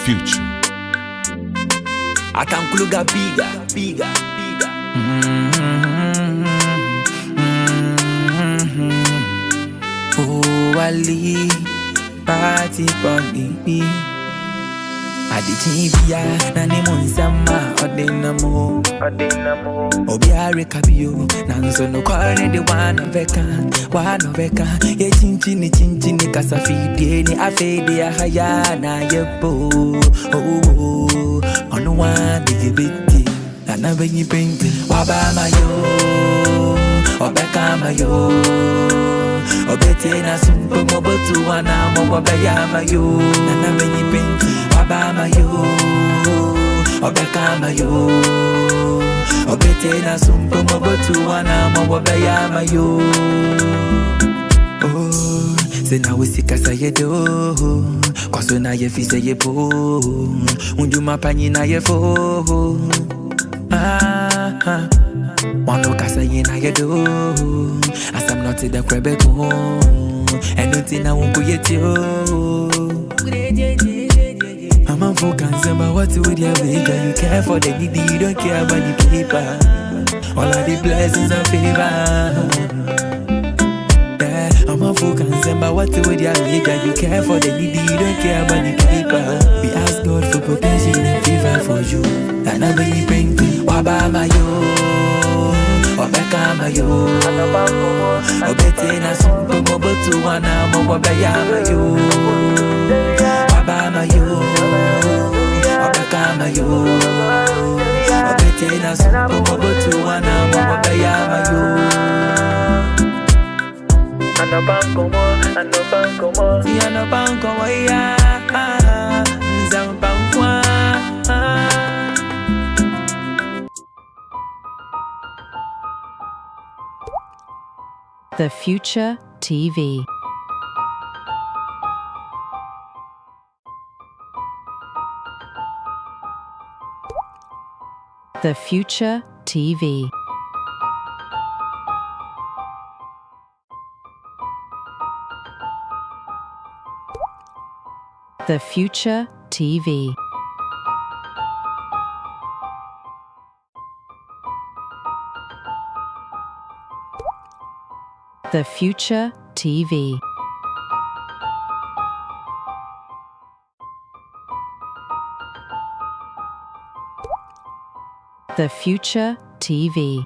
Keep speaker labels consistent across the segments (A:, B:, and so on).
A: future.
B: Atankuluga biga. Oh, Ali, party party. Adijibia na ni monsama odinamo. Obiare kabio na nzo no kware de wana veka ye chinchini kasafidie ni afede ya haya na yepo. Oh, ono wa digibiti na benyi penti wabama yo obeka mayo obete na sumpo mobotu wana mobobeya mayo na benyi penti wabama yo obeka mayo obete na sumpo mobotu wana mobobeya mayo. Oh, se na wisika sa yedo kwaso na ye fise ye po unjuma panyi na ye fo. Wano kasa yena yedo as I'm not in the Quebeco and nothing I won't put yet yo. I'm a focus about what to with your baby. You care for the needy, you don't care about the paper. All of the blessings and favor. Yeah, I'm a focus about what to with your baby. You care for the needy, you don't care about the paper. We ask God for protection and favor for you. And I believe in Wabama yo, Obeka mayo, Obete na sumpo mobotu wana mobobeya mayo. Wabama yo, Obeka mayo, Obete na sumpo mobotu wana mobobeya mayo. Anobanko mo, si anobanko mo ya, nzambankwa.
C: The Future TV. The Future TV. The Future TV. The Future TV. The Future TV.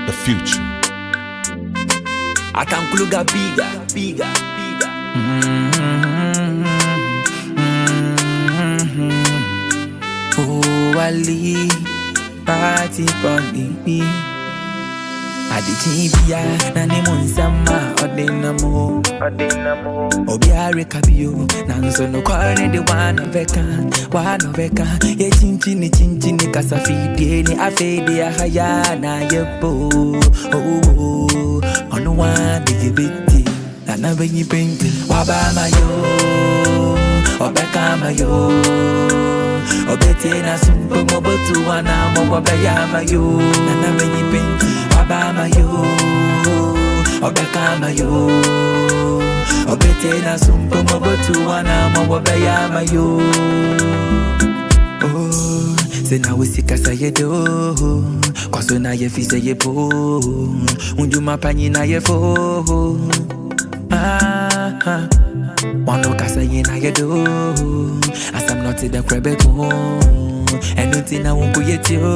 A: The future.
B: Atankuluga biga. Oh, Ali, party party. Adijibia na ni monsama odinamo. Obiare kabio na nzo no kware de wana veka ye chinchini kasafidie ni afede ya haya na yepo. Oh, ono wa digibiti na benyi penti wabama yo obeka mayo obete na sumpo mobotu wana mobobeya mayo na benyi penti wabama yo obeka mayo obete na sumpo mobotu wana mobobeya mayo. Oh, se na wisika sa yedo kwaso na ye fise ye po unjuma panyi na ye fo. Wano kasa yena yedo as I'm not in the Quebeco and nothing I won't put yet yo.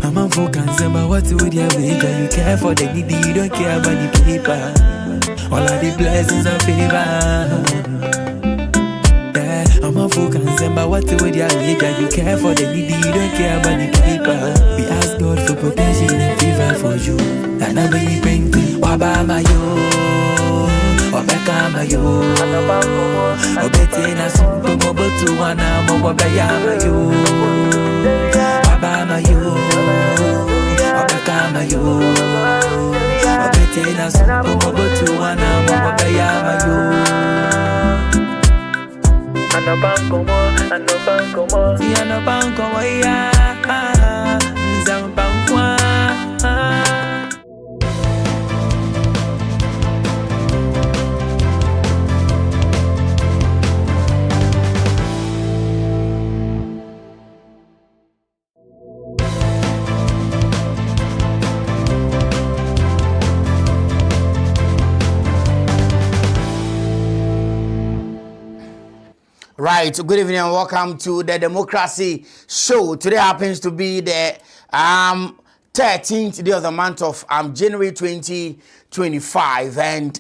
B: I'm a focus about what to with your baby. You care for the needy, you don't care about the paper. All of the blessings and favor. Yeah, I'm a focus about what to with your baby. You care for the needy, you don't care about the paper. We ask God for protection and favor for you. And I believe in Wabama yo, Obeka mayo, Obete na sumpo mobotu wana mobobeya mayo. Wabama yo, Obeka mayo, Obete na sumpo mobotu wana mobobeya mayo. Anobanko mo, si anobanko mo ya, nzambankwa.
A: Right, good evening and welcome to the Democracy Show. Today happens to be the 13th day of the month of January 2025, and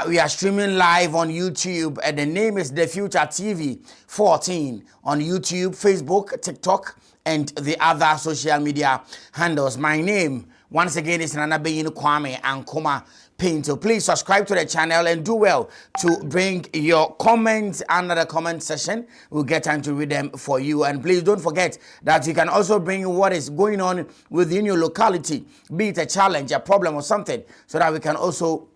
A: we are streaming live on YouTube, and the name is The Future TV 14 on YouTube, Facebook, TikTok, and the other social media handles. My name, once again, is Nana Beyin Kwame Ankoma Pinto. Please subscribe to the channel and do well to bring your comments under the comment section. We'll get time to read them for you. And please don't forget that you can also bring what is going on within your locality, be it a challenge, a problem, or something, so that we can also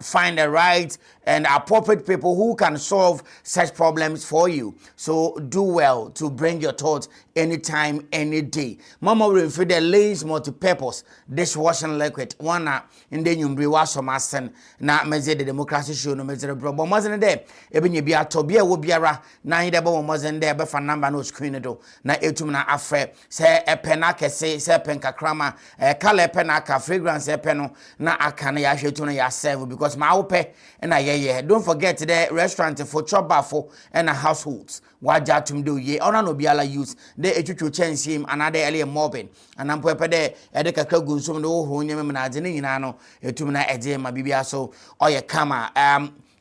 A: find the right and appropriate people who can solve such problems for you. So do well to bring your thoughts anytime, any day. Mama will refer the Lay's multi-purpose dishwashing liquid. One in the nyumbri wash masen na meze the Democracy Show no meze bro. But mazen de ebe nye bia to bia wo biara na ide bo mazen de be fa number no screen do na etum na afre se epena kese se pen kakrama kala epena ka fragrance epeno na akane ya hwetu no ya serve because ma wope na ye don't forget the restaurant for chop for and households waja tum do ye ona no biala use the etwetwo chance him another early mobbing and am pepe de ede kakra gunsum no ho nyem na ade ni nyina no etum na eje ma bibia so oye kama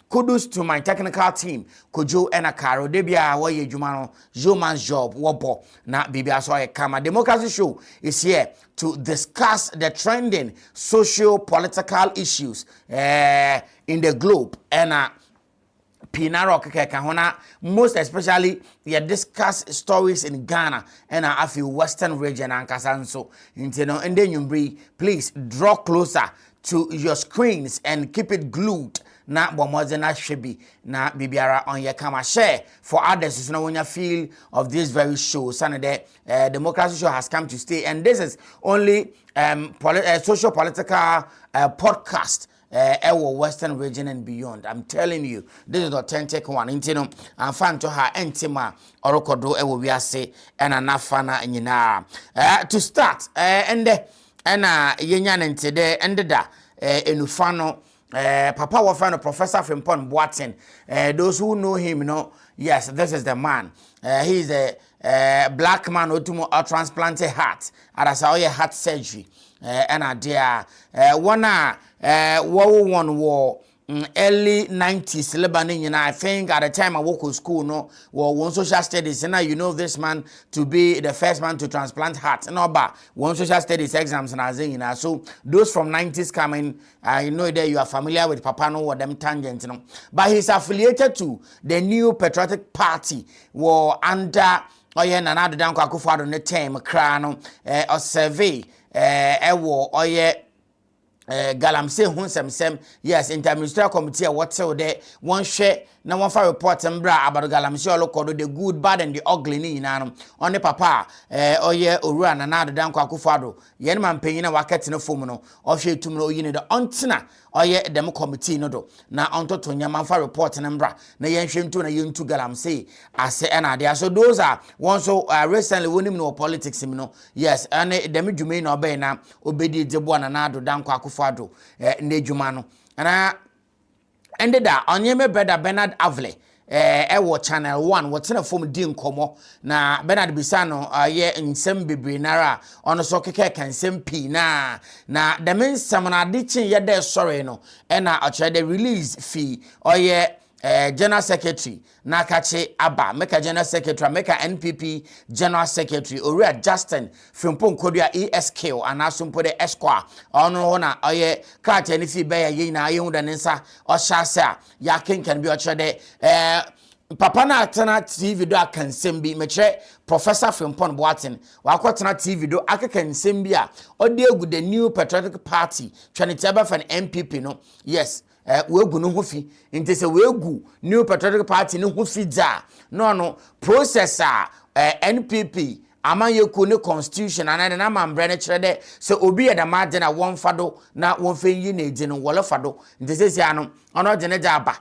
A: kudos to my technical team Kojo and Akaro debia wo ye djuma no yeoman's job wobo na bibia so oye kama. Democracy Show is here to discuss the trending socio-political issues in the globe and Pinaro Kahona, most especially we discuss stories in Ghana and a few Western region and Kasanso. And then you please draw closer to your screens and keep it glued. Na bomozena shebi na bibiara on your camera share for others so now when you feel of this very show Sunday Democracy Show has come to stay, and this is only social political podcast our Western region and beyond. I'm telling you, this is the authentic one. Intino and fan to her entima orokodo ewo wiase and anafana nyina. To start and yenyan entede endeda enufano Papa was friend of Professor Frimpong Boateng. Those who know him, yes, this is the man. He's a black man who took a transplanted heart. And that's how heart surgery. And I dare one war early 90s Lebanon, I think at the time I work in school, one social studies, and now you know this man to be the first man to transplant heart. No, but one social studies exams and as so those from 90s coming, I know that you are familiar with Papa no or them tangents, but he's affiliated to the New Patriotic Party, war under Nana Danko Akufo-Addo ne term crano or survey Galamsey Hunsem, yes, interministerial committee, what so there one share na one for report mbra about Galamsey Olokodo, the good, bad, and the ugly ni on the papa Uru and another Danko Akufo-Addo, Yenman Payina Waket no Fumuno, or she to know the Ontina, dem committee no do na onto to nyama for report mbra na yenhwe to na yentu Galamsey ase na there. So those are one so recently winning no politics yes, and dem dwume na obey na obedi debo na na do Danko Akufo-Addo ne dwuma no and ended that onyeme brother Bernard Avle ewo channel 1 wotena form di nkomo na Bernard Bisano ye nsem bebre nara ono so keke kan nsem pi na the men samana dichin ye de sorry no na the release fee oye General Secretary Nakache Abba, make a General Secretary, make a NPP General Secretary, or Justin Frimpong Kodia ESK, and Asumpo de Esquire, Honor, Oye, Kat, and if you bear Yina, you than Insa, or Shasa, Yakin can be a Papa na atena TV do akan sembi meche Professor Frimpong Boateng wakotena TV do akakan sembi a ode egu the New Patriotic Party twanitaba fan MPP no yes wegu no hofi inte se wegu New Patriotic Party no hofi da no processor NPP amanyeku ne constitution anade na mambre ne kire de se obi ye da made na won fado na won fenyi na eje no wole fado inte se sia no ono je ne ja aba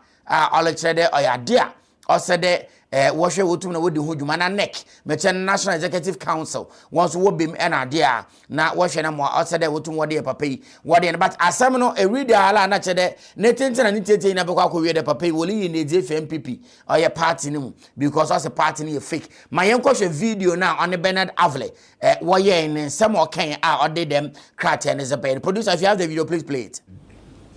A: ole kire de oyade a or said wɔhwɛ wotum na wodi ho dwuma na NEC meche National Executive Council once wo bim na de a na wɔhwɛ na mo ɔsɛ de wotum wɔde papa yi wɔde but asɛm no e read ala na kyɛ de ne tentena ne tete na bɛkɔ akɔwie de papa yi woli yi na edie FMPP ɔyɛ party no mu because ɔsɛ party no yɛ fake ma yɛnkɔhwɛ video na on Bernard Avle wɔyɛ ne nsɛm ɔkan a ɔde dem krate ne zɛpɛ producer if you have the video please play it.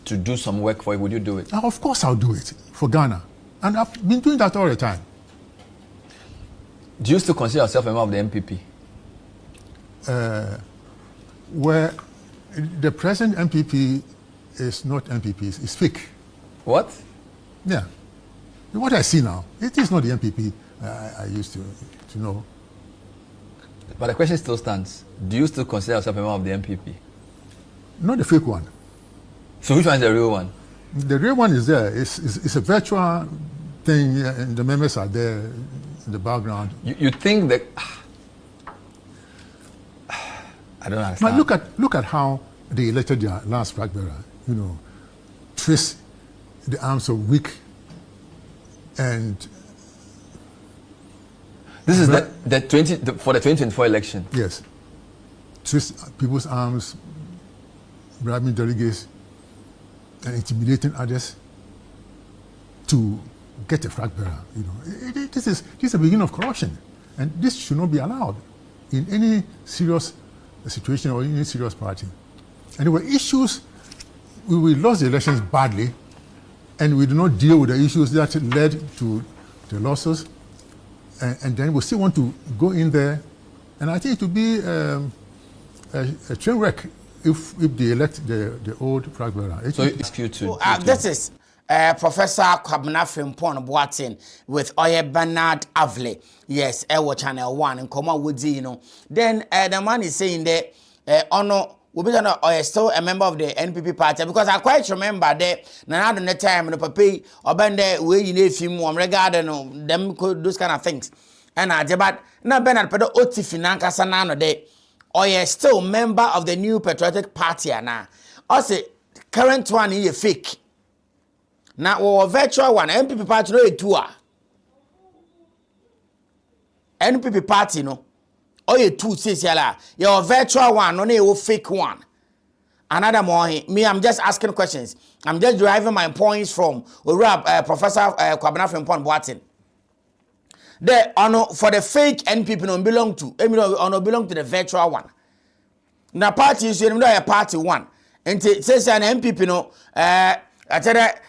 D: To do some work for you, would you do it?
E: Of course I'll do it for Ghana. And I've been doing that all the time.
D: Do you still consider yourself a member of the MPP?
E: Where the present MPP is not MPP, it's fake.
D: What?
E: Yeah. What I see now, it is not the MPP I used to know.
D: But the question still stands. Do you still consider yourself a member of the MPP?
E: Not the fake one.
D: So which one is the real one?
E: The real one is there. It's a virtual thing, and the members are there in the background.
D: You think that... I don't understand.
E: Now look at how they elected their last flag bearer. You know, twist the arms of weak and...
D: This is for the 2024 election?
E: Yes. Twist people's arms, bribing delegates, and intimidating others to get a flag bearer. You know, this is the beginning of corruption, and this should not be allowed in any serious situation or any serious party. And there were issues. We lost the elections badly, and we did not deal with the issues that led to the losses. And then we still want to go in there, and I think it would be a train wreck if they elect the old flag bearer.
D: So it's you to.
A: This is Professor Kwabena Frimpong Boateng with Bernard Avle. Yes, Channel 1 and Koma Woody, you know. Then the man is saying that still a member of the NPP party because I quite remember that now the time the papi or bende we you know film regarding them those kind of things. And I but now Bernard Pedo Oti Finanka Sanano de still member of the New Patriotic Party now. Also current one is fake. Now virtual one NPP party no tour. NPP party no. Oye two says yala. Your virtual one, no your fake one. Another morning, me, I'm just asking questions. I'm just deriving my points from Professor Kwabena Frimpong Boateng. The for the fake NPP no belong to. Belong to the virtual one. Now party is a party one. And it says an MPP no. I tell that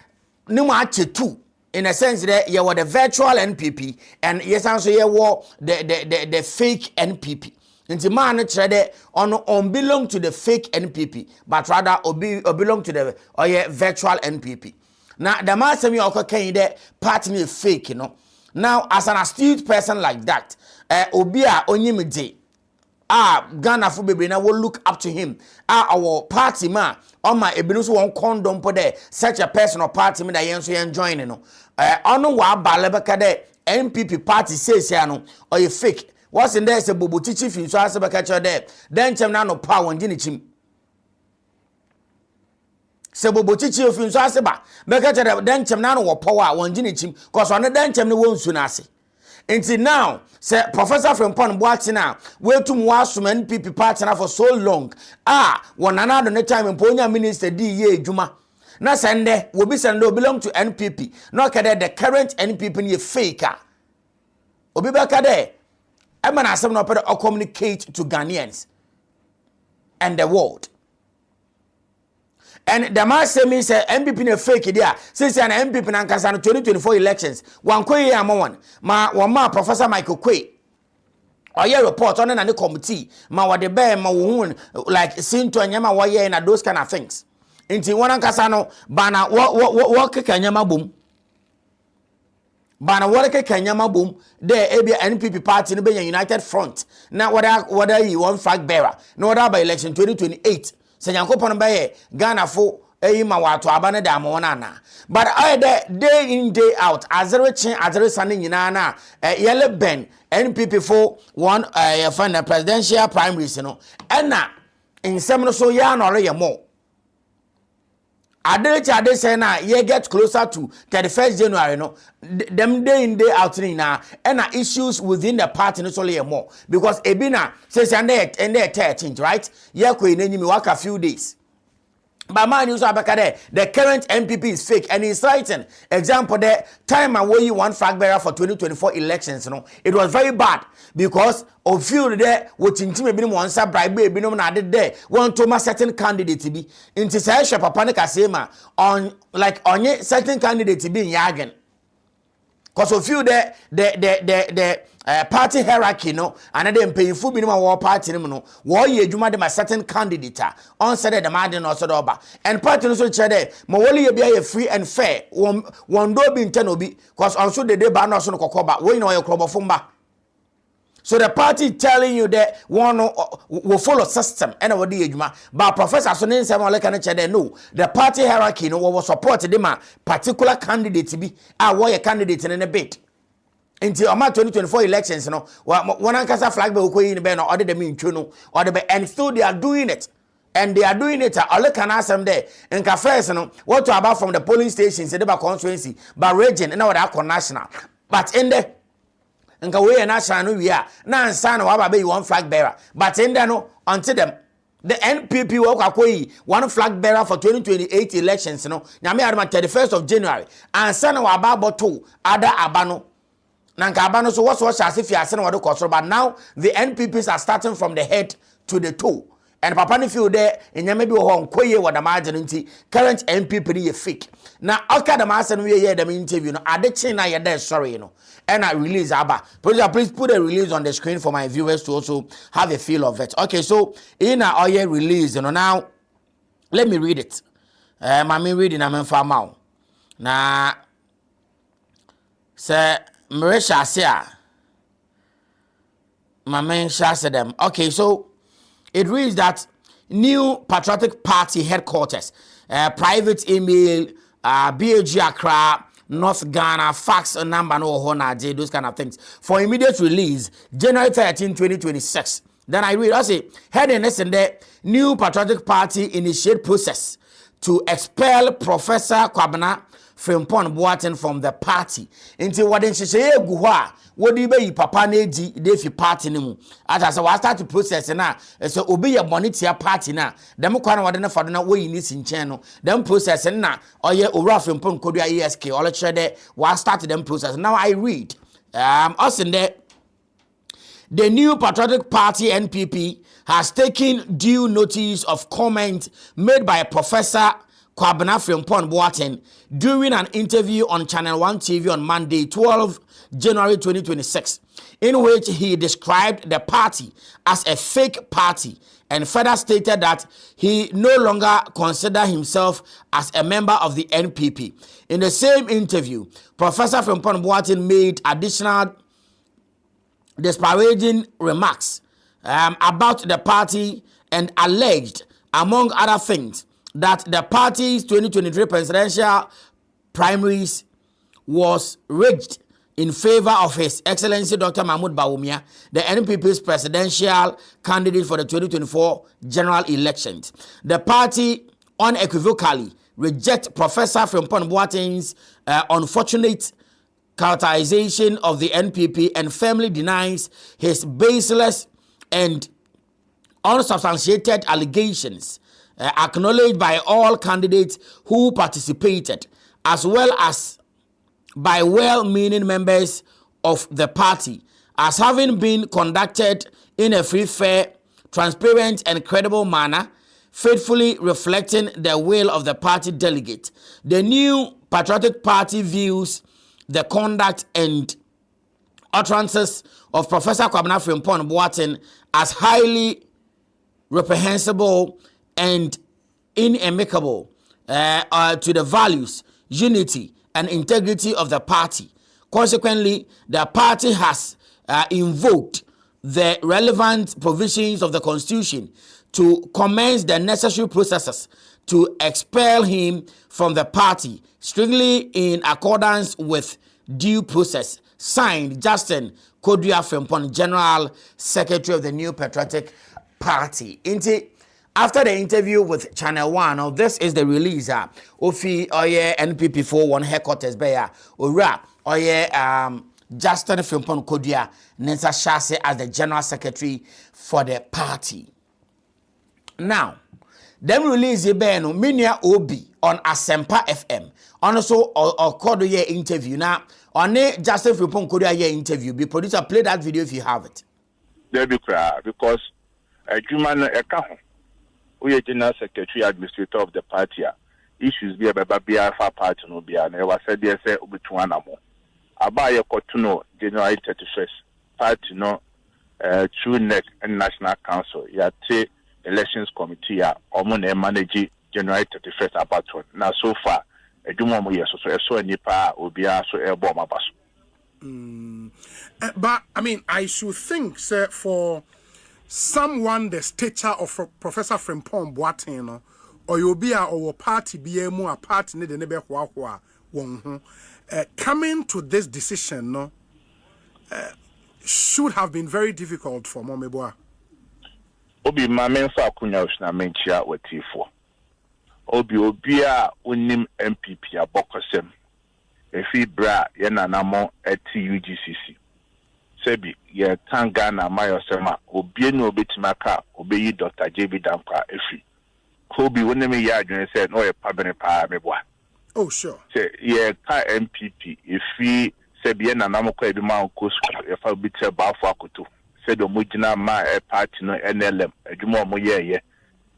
A: no match two. In a sense that you were the virtual NPP and yes also you were the fake NPP. And the man said on belong to the fake NPP, but rather belong to the virtual NPP. Now the man said me okay the party is fake, you know. Now as an astute person like that, Obia Onyimide, Ghana for baby now will look up to him. Our party man on my ebenus one condom for there such a personal party me that you enjoying you know. Ono wa balebeka de NPP party says ya no or you fake. What's in there say bobo chichi fin so asebeka cho there. Then chem na no power won gini chim. Se bobo chichi fin so aseba beka cho there then chem na no power won gini chim cause on then chem ne won su na ase. Until now, say Professor Frimpong Boateng now, wait to wasum NPP party for so long. One another no time Mponya minister di ye juma. Na sende will be sendo belong to NPP. No kade the current NPP ni faker. Obi be kade. I man asem no pede communicate to Ghanaians and the world. And the man say me say MPP ne fake there. Since an MPP na nkasa no 2024 elections. Wan kwe ya one. Ma Professor Michael Quay. Oye report on na the committee. Ma wa de be ma wo like sinto anyama wa ye na those kind of things. Inti wana nkasa no bana wo keka anyama bom. Bana wo keka anyama bom. There ebia NPP party no be United Front. Na whether you one flag bearer. No other by election 2028. Se Yankopon baye Ghana fo ma wato abane da mo na but I day in day out azere chin azere sane nyina na yele ben NPP for one find the presidential primaries no na insem no so ya no re mo Ade say na ye get closer to 31st January no them day in day out na and issues within the party no so more because ebina says and they 13th right ye ko enanyimi waka few days. But man, you saw the current MPP is fake and he's writing. Example, the time and where you want flag bearer for 2024 elections, you know, it was very bad because of you there, what in team been one sub bribe, be no added there, one to my certain candidate to be into Sasha Papanica Sema on like on certain candidate to be in Yagan. Because of you the party hierarchy no and then paying full minimum war party no war ye juma de my certain candidate on said the madden or so over and party no so chede mo woli ye bia free and fair one do be intend obi because also the day ba no so no kokoba we know your club of fumba. So the party telling you that one will follow system and what the ejuma but professor so name say like an chede no the party hierarchy no will support them particular candidate to be a candidate in a bit until 2024 elections no one ankasa flag be ko yin be no order them in no or the and still they are doing it. And they are doing it. All can ask them there. In cafes, no, what to about from the polling stations, the constituency, but region, and now that national. But in the nka we national no we are na nsa na wa ba you one flag bearer but in there no until them the NPP work akoyi one flag bearer for 2028 elections no nyame adama 31st of January and sana wa ba boto ada abano na nka abano so what shall fi ase na wado kosoro but now the NPPs are starting from the head to the toe and papa ni feel there nyame bi ho nkoye wada margin nti current NPP ni fake na aka da ma ase no ye dem interview no ade chin na ye there sorry no and I release Abba. Please put a release on the screen for my viewers to also have a feel of it. Okay, so in our oil release, you know, now let me read it. I'm reading I'm in farm now. Sir Marisha Sia. My man said them. Okay, so it reads that new Patriotic Party headquarters, private email, BAG Accra, North Ghana, fax number, no Honaje, those kind of things. For immediate release, January 13, 2026. Then I read, I say, heading this and the new Patriotic Party initiate process to expel Professor Kwabena Frimpong Boateng from the party. Into what then she say, Guha, what do you be papa neji, defi party nimu. As I start to process na, so obey your money to your party na. Them kwana wadena faduna way in this in channel. Them process na, or ye ura Frimpong Kodua ESK, all the wa start them process. Now I read, us in there. The new Patriotic Party NPP has taken due notice of comment made by Professor Kwabena Frimpong Boateng during an interview on Channel 1 TV on Monday, 12 January 2026, in which he described the party as a fake party and further stated that he no longer considered himself as a member of the NPP. In the same interview, Professor Frimpong Boateng made additional disparaging remarks about the party and alleged, among other things, that the party's 2023 presidential primaries was rigged in favor of His Excellency Dr. Mahmoud Bawumia, the NPP's presidential candidate for the 2024 general elections. The party unequivocally rejects Professor Frimpong Boateng's unfortunate characterization of the NPP and firmly denies his baseless and unsubstantiated allegations acknowledged by all candidates who participated, as well as by well-meaning members of the party, as having been conducted in a free, fair, transparent, and credible manner, faithfully reflecting the will of the party delegate. The new Patriotic Party views the conduct and utterances of Professor Kwabena Frimpong Boateng as highly reprehensible and inimical to the values, unity, and integrity of the party. Consequently, the party has invoked the relevant provisions of the Constitution to commence the necessary processes to expel him from the party, strictly in accordance with due process. Signed, Justin Kodua Frimpong, General Secretary of the New Patriotic Party. after the interview with Channel 1, this is the release. Ofi oye NPP 41 headquarters beya. Ora oye Justin Frimpong Kodua Nensa Shase as the General Secretary for the party. Now, them release the beno Minia Obi on Asempa FM. Also, or Kodoye interview. Now, on Justin Frimpong Kodua interview. Be producer, play that video if you have it.
F: There be cry because a human account. We are General Secretary Administrator of the party. Issues be about BFA party no be and was said there say Ubituanamo. Abaya Kotuno, January 31st, party no True Neck and National Council. Yate Elections Committee Omone manage January 31st about one. Now so far, a Dumo years so nipa will be so airborne mabasu.
G: But I mean, I should think, sir, for someone the stature of Professor Frimpong Boateng, or you'll be our party be a more party need the neighbor coming to this decision, no, should have been very difficult for Momeboa.
F: Obi mamen fa kunya usna menchia wetifo. Obi a unim MPP abokosem. Efi bra ye nanamo eti UGCC. Sebi ye tanga na mayosema obi no obetimaka obeyi Dr. JB Dankwa efi. Obi wonemi ya adwene se no ye pabene pa meboa.
G: Oh sure.
F: Se ye ka MPP efi sebi ye nanamo kwa eduma nkosu ye fa obite bafo akoto. Se do mujina ma party no NLM eduma mo ye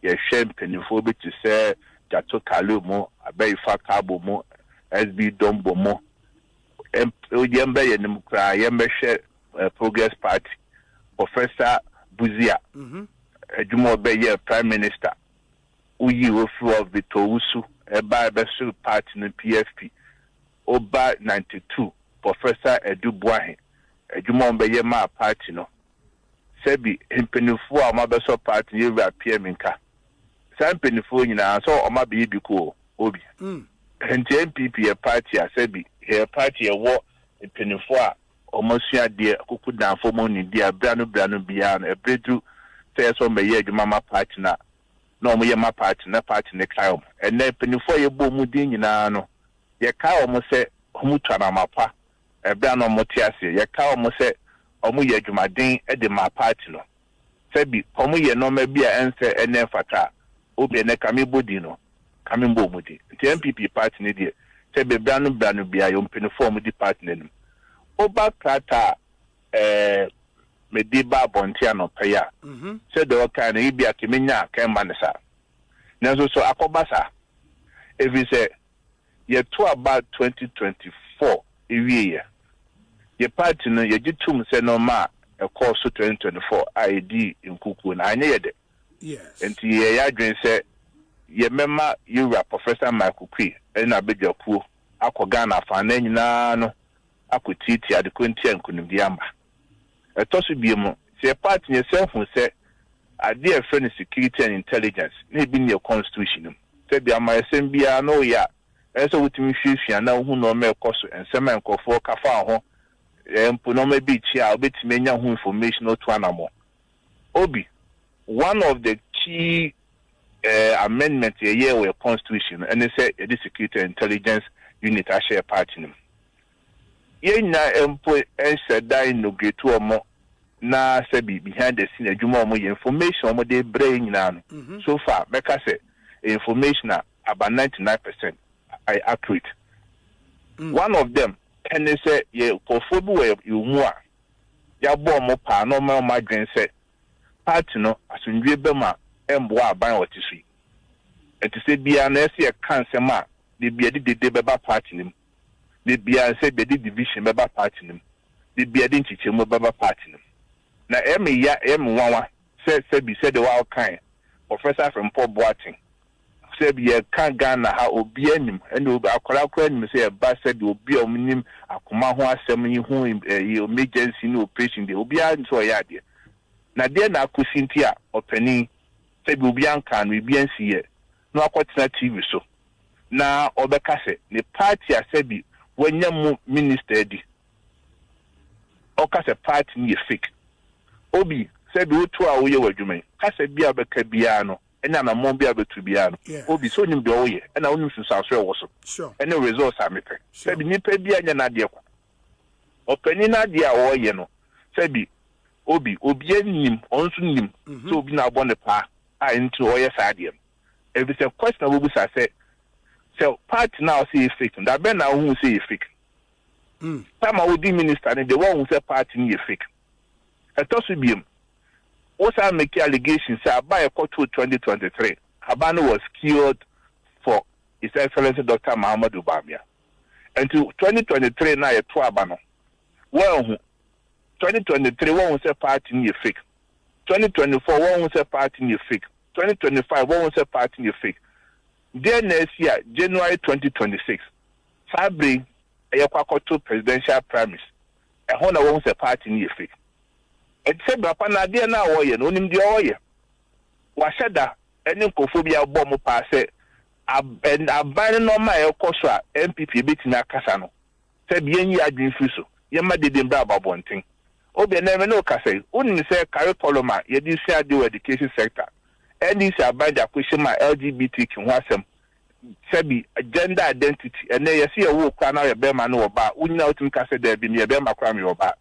F: hwe mpanifo bi ti se Jato Kalu mo Abeyifa Kabo mo SB Dombo mo yembe yenim kra yembe hwe Progress Party Professor Buzia eduma be ye Prime Minister uyi ofu of Bitowusu eba besu party no PFP Oba 92 Professor Edu Boahen eduma be ye ma party no Sebi impenifu a mabeso party ye wa PMNka San impenifu nyina so o ma be biko obi enti MPP a party a sebi he party e wo impenifu a omosua de akuku danfo mo ni dia branu bia no ebredu say so me ye adwuma ma party na omo ye ma party na party ne kai om enne impenifu ye bo mu din nyina no ye kai omo se omu twana mapa ebranu omo tiase ye kai omo se omu ye adwumaden e de ma party no sebi omu ye no ma bia ense ene fata obi ne kamibodi no kamimbo mudi nti MPP party ne de sebi branu bia yo mpinifo mu di party ne oba krata mediba bontia no paya se de oka na ibia kemenya kemba ne sa nanso so akobasa evi se ye to about 2024 ewie ye party no ye gitum se no ma e course 2024 ID nkuku na anye yede
G: yes
F: enti ye adwen se ye mema yura Professor Michael Kwi na bejakuo akoga na fa na nyina no akotiti adekonti ankunimdi amba etoso biemo se party ne sefu se ade e friend security and intelligence na bi ne constitution se bia ma esem bia no ya eso wutimi hwehwia na hu no me koso ensema nkofo kafa ho emponoma bi chi a obetime nya hu information otu anamo obi one of the key amendment ye we constitution and say the security and intelligence unit a share party nim ye nya empo ensheda inaugurate omo na say behind the scene adwuma omo information omo dey brain nyina no so far make say information about 99% accurate one of them and they say ye kofobu we you mu a ya bo mo pa no ma ma dwen say party no asundwe be ma embo aban otisui enti se bia na se e kan se ma de bia de beba party nim de bia se be de division beba party nim de bia de nchichemu beba party nim na wanwa se bi se de wa kan Professor Frimpong Boateng se bi e kan Ghana ha obi anim ene obi akwara anim se e ba se de obi omnim akoma ho asem yi ho emergency no operation de obi a nso ya de na de na akusinti a opani se bi obi anka no bi ansi ye no akwotena TV so na obeka se ne party a se bi wanyamu minister di oka se party ni fake obi se bi otu a wo ye wadwuma ka se bi abeka bia no ena na mo bia betu bia no obi so nim de oye ena onim susanso e wo so
G: sure
F: ena results amepe sabi nipa bia nya na de ko opani na de a oye no sabi obi anim onso nim so obi na abɔ ne pa a into oye sa de if it's a question obu sa say party now say fake that ben na who say fake time I would be minister and the one who say party ni fake etosu biem also make allegations say by a court 2023 Habano was killed for His Excellency Dr. Muhammadu Bamia. And to 2023 now a Abano. Well, 2023 one say party ni fake. 2024 one say party ni fake. 2025 one say party ni fake. Then next year January 2026 Sabri a kwakoto presidential premise. A hona one say party ni fake. Except brapa na dia na oye no nim dia oye washada eni nkofobia bɔ mo pa sɛ aban no ma ekoso a MPP betina akasa no sɛ bia nyi adwin fi so yema dede mbra babonten obi na me no kasa unim sɛ curriculum a yedi si ade with education sector ɛni si aban da kwehye ma LGBTQ ho asɛm sɛ bi gender identity ɛna yesi ye wo kwa na ye be ma no oba unyina otum kasa da bi me ye be ma kwa me oba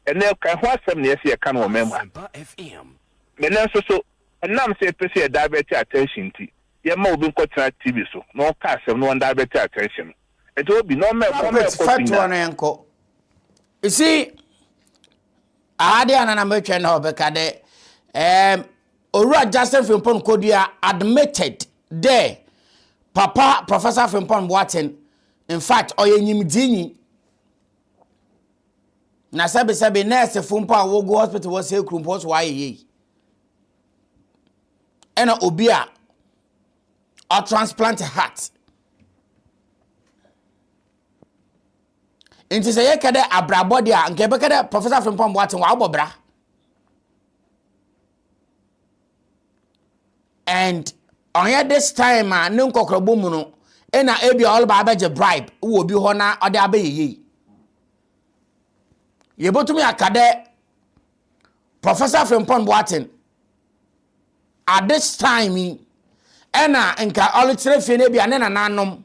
F: ene kan ho asem ne yesi kan wo member FM menen so enam se pese e divert attention ti ye ma obi nkotra TV so no ka asem no divert attention enti obi no me
A: fact one enko you see ade anana metwe na obeka de Owura Justin Frimpong Kodua admitted there Papa Professor Frimpong Boateng in fact oyanyimdini na sabe nurse fumpa wo go hospital wo say krumpo so waye ena obi a transplant heart inti say ye kede abrabody a nke be kede Professor Frimpong Boateng wa obobra and on this time ne nkokrobo mu no ena ebi all ba abeje bribe wo obi ho na ode abeyeye yebotumi akade Professor Frimpong Boateng at this time ena nka olitre fie na bia ne nanom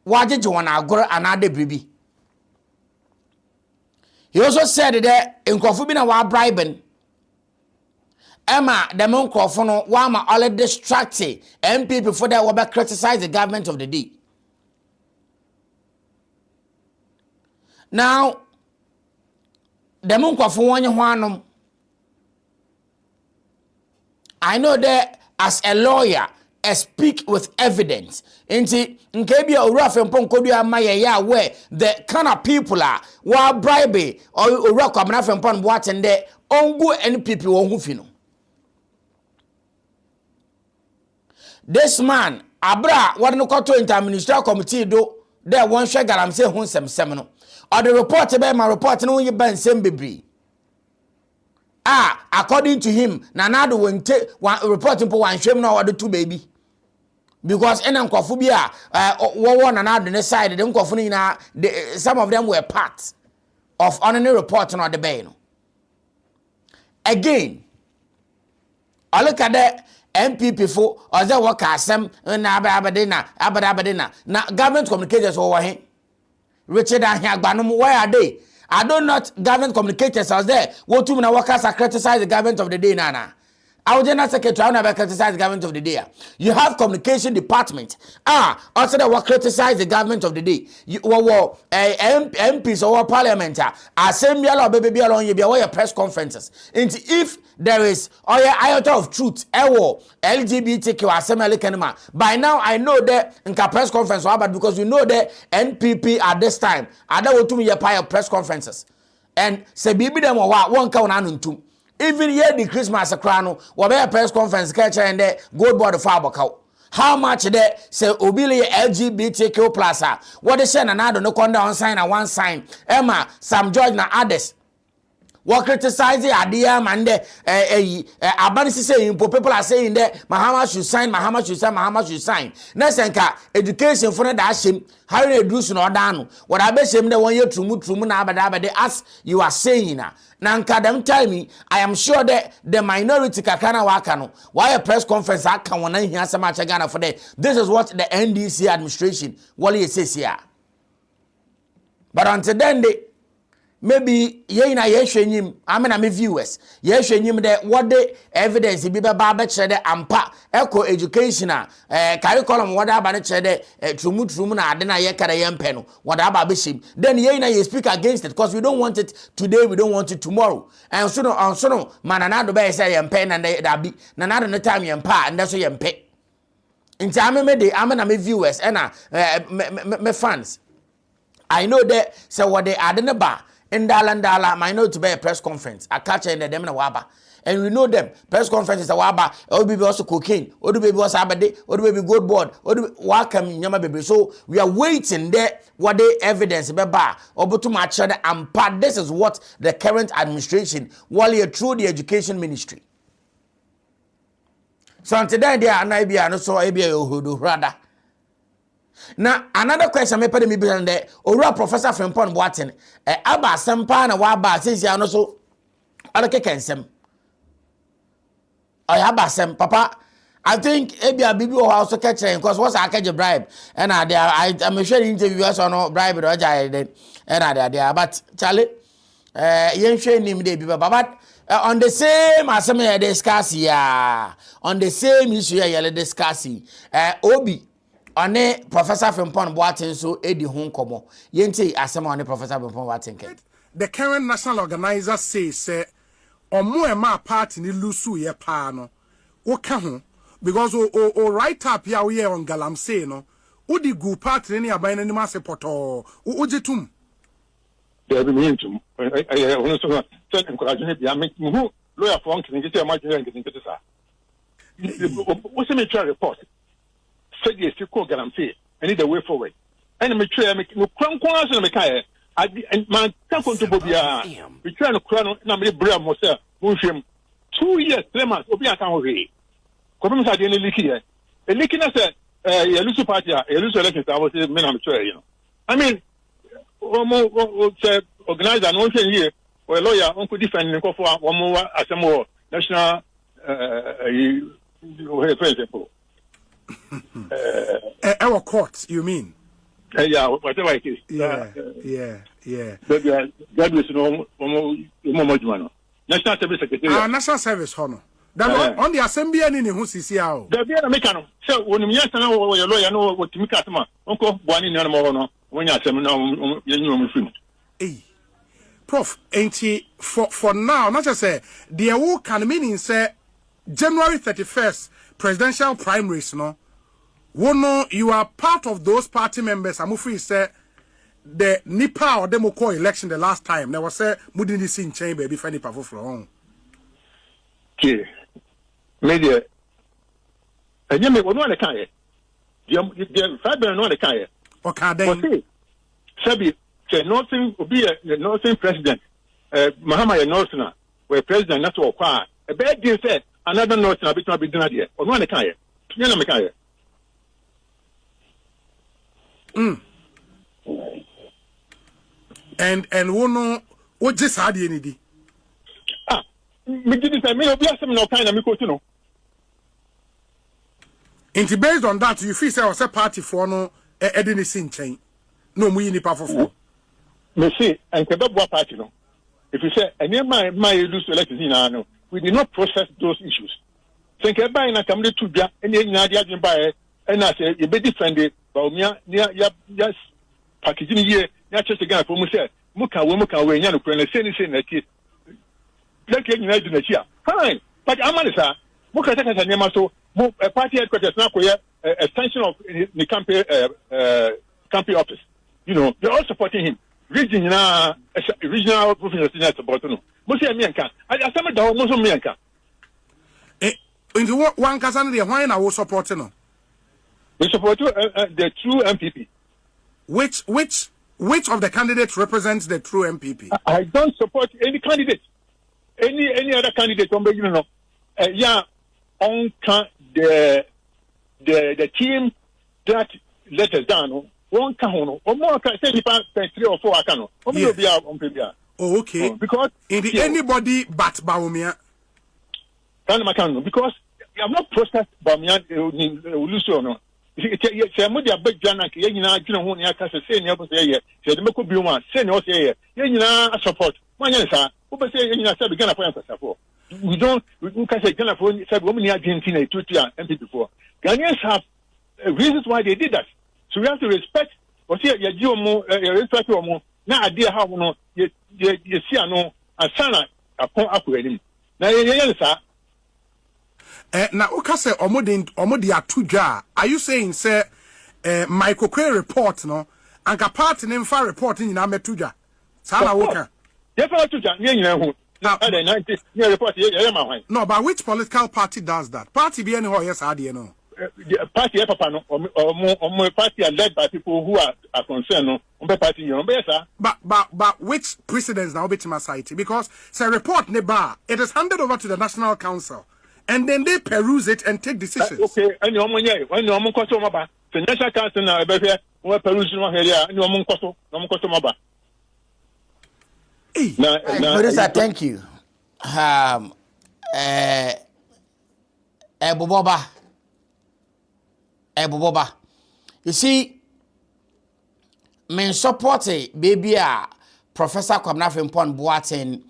A: wajeje wona agoro anade bribi. He also said that nkofo bi na wa bribing Emma the nkofo no wa ma all distracted MPP before they will criticize the government of the day. Now, the nkofo wonye ho anom. I know that as a lawyer, I speak with evidence. Inti nkebia Owura Frimpong Kodua maye ya where the kind of people are wa bribe or Owura Kwabena Frimpong Boateng de ongu NPP wo hu fi no. This man abra what no koto interministerial committee do there one share galamse hu sem no. Or the report be my report no ye ban sem bebre. According to him, Nanado won't take one report impo one shame no or the two baby. Because enen nkofo bi wo Nanado ne side dem nkofo ni na some of them were part of honorary report no the bay no. Again, I look at the MPP for or the work asem na abadena na government communicators over here. Richard Ahiagbanum, where are they? I don't know government communicators are there. What two workers are criticize the government of the day, Nana. Our general secretary never criticize the government of the day. You have communication department. Also they will criticize the government of the day. You MPs or parliament assembly or baby along you be aware press conferences. And if there is iota of truth, LGBTQ assembly kenema. By now I know that in press conference because we know that NPP at this time I don't want to be press conferences. And say bibi them one count anuntum. Even here the Christmas crano, whatever press conference catcher and the gold board of Fabakau. How much there say obili LGBTQ plus what they say and I don't know come down sign and one sign. Emma, Sam George na others. What criticize the idea, man? People are saying that Mahama should sign, Mahama should sign, Mahama should sign. Nesenka education for that shame. How you do so down? What I bet him the 1 year trumu na as you are saying now. Nanka them tell me, I am sure that the minority kakana wakano. Why a press conference I can one hear so much Ghana for that. This is what the NDC administration Wally says here. But until then maybe ye na ye hwenyim amena me viewers ye hwenyim de what the evidence be ba chere de ampa eco education curriculum what aba ne chere de trumu na ade na ye kare ye mpe no what aba be shim then ye na ye speak against it because we don't want it today, we don't want it tomorrow. And so no manana do be say ye mpe na da bi na no time ye mpa and so ye mpe nti ameme de amena me viewers na me fans. I know that say what they ade ne ba in Dala, I know to be a press conference. I catch in the dem na waba. And we know them. Press conference is a waba. Or baby also cocaine. Or baby was abade. Or baby good board. Or welcome nyama baby. So we are waiting there. What the evidence be ba. Or to match the ampa. This is what the current administration while you through the education ministry. So until then, there are not be no so ebia yohudu rather. Now another question me pede me bi nde owura Professor Frimpong Boateng aba sempa na wa ba sisi ano so aleke kensem aba sem papa I think ebia bibi o also catch because what's I catch bribe and I'm sure interview us on bribe do ja then and there but Charlie yen hwe nim dey bi but on the same as me discuss here on the same issue here discuss obi on Professor Frimpong Boateng so edi ho nkomo yenti asem on Professor Frimpong Boateng.
G: The current national organizer says omo ema party ni lusu ye pa no wo ka ho because o write up here we on galamsey no wo di gu party ni aban ni ma sepoto wo jetum
H: there be mintum I want to say encourage me bia me hu lawyer for nkin ngi say ma jere nkin nkin sa wo se me try report said yes you call galamsey I need a way forward and me try me kwan so me kai and man can come to bobia we try no kwan na me bra mo say mo hwem 2 years 3 months obi aka ho he ko be me say dey no leak here e leak na say ya lusu party ya lusu election I was me na me try you know I mean organizer no hwe here or lawyer on could defend nko for one more asemo national for example
G: our court you mean
H: yeah whatever it is
G: yeah
H: but that was no mo national service secretary
G: national service honor that on the assembly ni hu sisi ao
H: da bia na meka no so wonu mi yasa na wo lawyer no wo timi ka tama onko boani ni na mo no wonya asem na yenyu mo film
G: Prof for now not just say the wo can meaning say January 31st presidential primaries no wono you are part of those party members amufri say the nipa or democratic election the last time there was say mudini sin chain baby for nipa for
H: okay media enye me wono le kan ye the fiber no le kan ye
G: okay then
H: sabi say nothing obi nothing president Mahama ye nothing we president na to kwa e be dey say another nothing abituma be dinner there wono le kan ye nya na me kan ye
G: and wono o just had any di
H: me did say me obi asem no kan na me ko tu no
G: and based on that you feel say was a party for no edini sin chain no mu yini pa fofo
H: me say and kebabo party no if you say any my lose election no we did not process those issues think e buy na kam de tu bia ene nyina de adwen buy e na say e be defend it but omia yes packaging here ya chese gan for mu say muka we nya no kure na say na ki like nyina du na chi a fine but amani sa muka take sa nyama so party headquarters na koye extension of the campaign office you know they're all supporting him regional professional senior support no mo say me nka asem da mo so me nka
G: into what one kasa na why na wo support no
H: we support the true MPP
G: which of the candidates represents the true MPP
H: I don't support any candidate any other candidate on you know yeah on the team that let us down one can or more can say 3 or 4 can will be out on Pibia.
G: Oh, okay.
H: Because
G: in the anybody but Baumia.
H: Because you have not processed Bamian Lucio. Say, Modia Big Janak, Yana, you know, when I can say, never say, said the Moko Buma, send us here, Yana support. My answer, who say, Yana said, begin a support. We can say, Ghana for said women in Argentina, 2 years, empty before. Ghanaians have reasons why they did that. So we have to respect, or see, you more, respect your more. Now, idea how you see, no, and Sana upon upgrading. Now, sir.
G: Now, Okase Omodi Atuja, are you saying, sir, Michael Quay report, no, and a part in Infa reporting in Ametuja? Sana Woka.
H: Yes, Atuja, now, report,
G: no, but which political party does that? Party be anyhow, yes, I do know.
H: Party, Papa, or party are led by people who are concerned, on the party, you know, better.
G: But which precedents now be to my society? Because, say, report Neba, it is handed over to the National Council. And then they peruse it and take decisions.
H: Okay, and your money, when your money cost over, the National Council now, better, or peruse no area, and your money cost over.
A: Marissa, thank you. Boba. You see, men support baby Professor Kwabena Frimpong Boateng,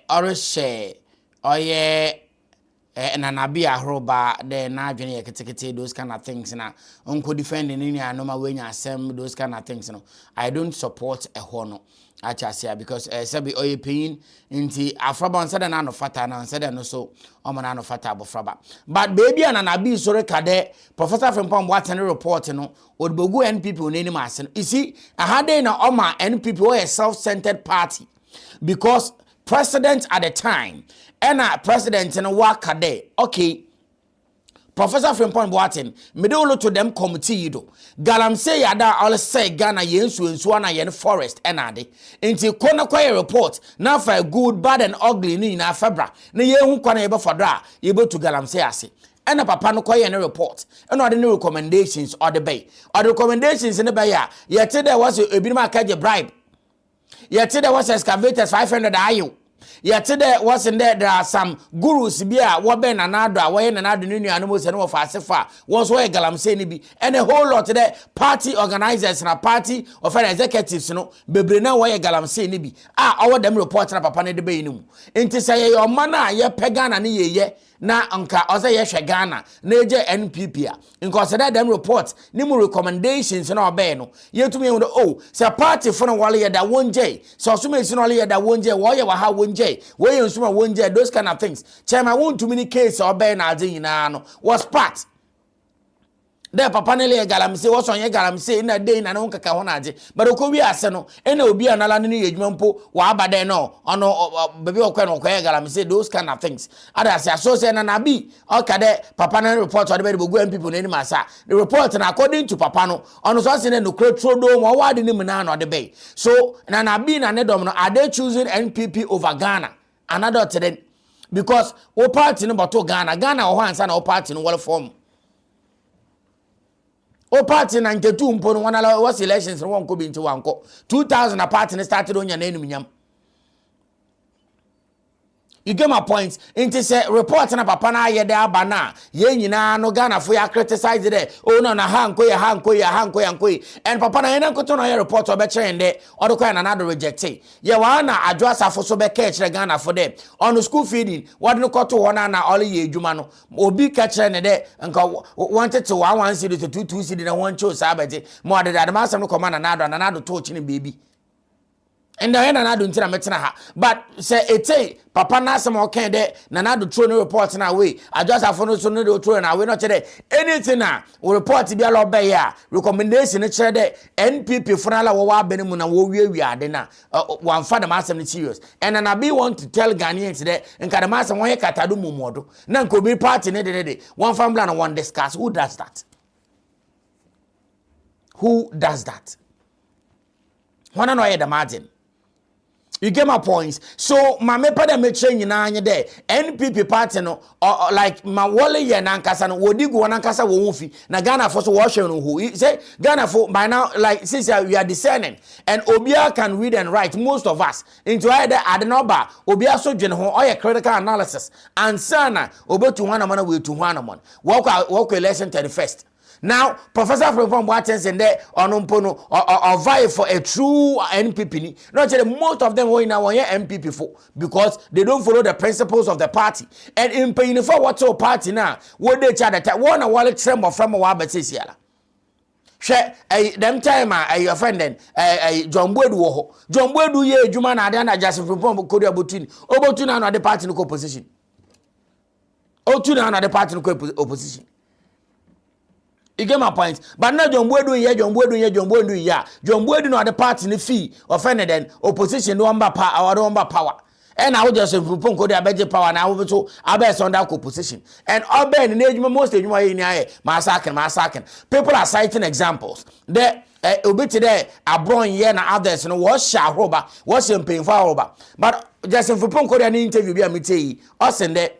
A: Orishe, Oye. And an abia roba, the Nigerian Katikate, those kind of things, and uncle defending in your normal way, those kind of things. I don't support a honor, I just say, because Sabi Oye Pain into Afraban said an ano fata and said and so Omanano fata bofraba. But baby and an abi sore kade, Professor Frimpong Boateng report, would be go NPP in any mass. You see, I had in a Oma NPP or a self-centered party because president at the time. And president in a work a day. Okay. Professor Frimpong Boateng, medolo to them committee do. Galamsey yada all say Ghana yensu and Swana yen forest enade. Into Kona Kwaya report, now for good, bad and ugly ni na febra. Ne ye hu kwana ebe fodra, able to Galamsey ase. And a papa no Kwaya any report. And all the new recommendations or the bay. Or the recommendations in the bay. Yet there was a Binima Kaja bribe. Yet there was excavators 500 IU. Yet today wasn't there are some gurus be a waben another way and another new animals and of Asifa was where Galamsey be and a whole lot today party organizers and a party of an executives no bebrina where Galamsey be our them reports na papa ne de be inum enti say your mana ye pagana ni ye na anka oza ye hwe Ghana na eje NPP a because that them reports ni mu recommendations na obey no yetumi hu oh say party for no wale ye da wonje so so me no wale ye da wonje wo ye wa ha wonje wo ye nsuma wonje those kind of things chairman won too many case obey na ade nyina no was part there papa ne le Galamsey was on ye Galamsey na day na no kaka ho na ade but ko wi ase no e na obi anala ne yedwuma mpo wa abade no ono baby okwe no ko ye Galamsey those kind of things others so say na bi okay there papa ne report or the go people na ni masa the report na according to papa no ono so say no kretro do mo wa de ni na no de be so na bi na ne dom no are they choosing NPP over Ghana another today because o party no but Ghana o hansa na o party no well form. O party 92 mpo no wana was elections no wonko bi nti wanko 2000 a party started on your name nyam. You get my point. Into say report na papa na ye there bana ye nyina no Ghana for ya criticize there. Oh no na hanko ya and papa na ye na koto na report obe kire nde odo kwa na na do reject. Ye wa na adwasa for so be ka kire Ghana for them. On school feeding what no koto wona na all ye adwuma no. Obi ka kire ne de nka wanted to 1 city to 2 city na one chose abete. Mo ade da ma sam no command na do to chine baby. And the end another until I but say it's papa Nasam okay there, Nanado throw no report in our way. I just have no no throw and I will not today. Anything now will report to be allowed by ya. Recommendation it's there NPP for all our benemuna we are then one father master serious. And I be want to tell Ghanaians today and Kadamasa one katadu mumodo. None could be party day. One family and one discuss. Who does that? Who does that? One annoy the margin. You get my points. So my me pada me change na anye there. NPP party no or like my wole ye na nkasa no wodi go na nkasa wo fi na Ghana for so wo hwe no who. Say Ghana for by now like since we are discerning and Obia can read and write most of us into either adenoba Obia so dwen ho or critical analysis and sana obetu hwana man we to hwana man. Walk election 31st. Now, Professor Frimpong Boateng said there on or vie for a true NPP. Not most of them were in our NPP for because they don't follow the principles of the party. And in paying for what's our party now, what they chat that one a wallet tremble from a wabba sisiala. Share them time a offended John Boyd John Boyd ye Juman Adana Justin Frimpong Korea Butini Obotuna on the party in opposition. Otuna on the party in opposition. You get my point. But now John Boyd here, John Boyd here, John Boyd here. John Boyd no the party in the fee offended then opposition no umba power or umba power. And I would just propose go there better power now over to Abbas on that opposition. And all Ben in age most in massacre. People are citing examples. There obi today abron here na others no was sha roba, was paying for roba. But just in Fupon go there interview be a meeting us and there.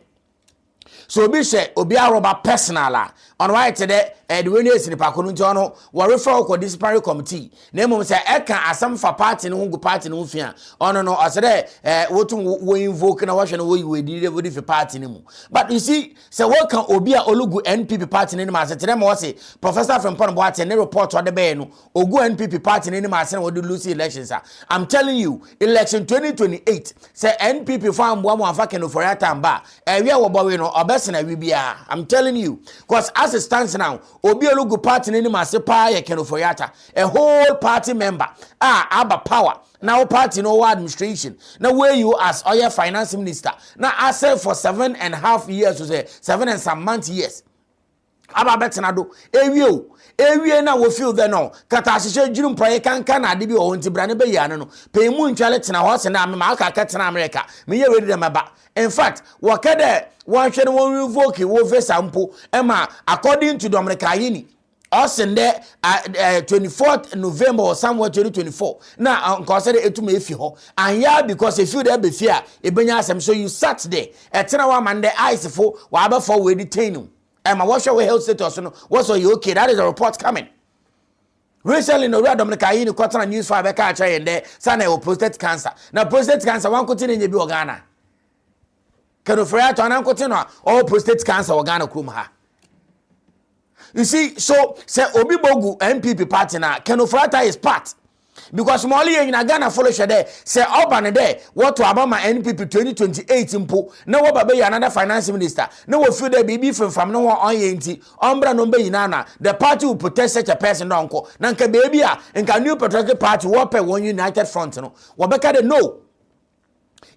A: So obi she obi aroba personal on why today the when is in pakonu ntono we refer ko disciplinary committee na mum say e kan asam fa party no go party no fia ono no osede wotu we invoke na wahwe no we di fi party no mu. But you see say what can obi a olugu NPP party no ma say today mo say Professor Frimpong Boateng ne report o de be no ogu NPP party no ma say we do lose elections. I'm telling you election 2028 say NPP for ambo amfa keno for atamba we wo bowe no obesena wi bia. I'm telling you because as it stands now obi olugu party ni mase pa ye Ken Ofori-Atta a whole party member aba power now party no administration now where you as oil finance minister now I serve for 7.5 years to say 7 and some months years aba betena do ewie na wo feel there no kata ahyehyɛ dwuru mpaye kanka na ade bi o nti brane be ya no pe mu ntwale tena ho se na me ma aka tena America me ye ready dem ba. In fact wakade one hwe no won revoke wo visa mpo ema according to the America yini us in there 24th November or somewhere 2024 na consider etum efi ho and yeah because if you there be fear e benya asem so you sat there etena wa man the ice fo wa aba for we detain Emma, what's your health status? What's you okay? That is a report coming. Recently, no Dominica in the quarter news for Becca and there, son of prostate cancer. Now, prostate cancer, one continue in the Ghana. Ken Ofori-Atta and Uncle all prostate cancer or Ghana Kumha. You see, so say Obi Bogu MPP party now, Ken Ofori-Atta is part. Because Molly in Ghana follow there, say Urban there, what to about my NPP 2028 impo, no what be another finance minister, no what feel the baby from no one on yenti, Umbra no be inana, the party will protect such a person, uncle, Nanka baby, and can new patriotic party, Wapper one united front, no, Wabeka de no.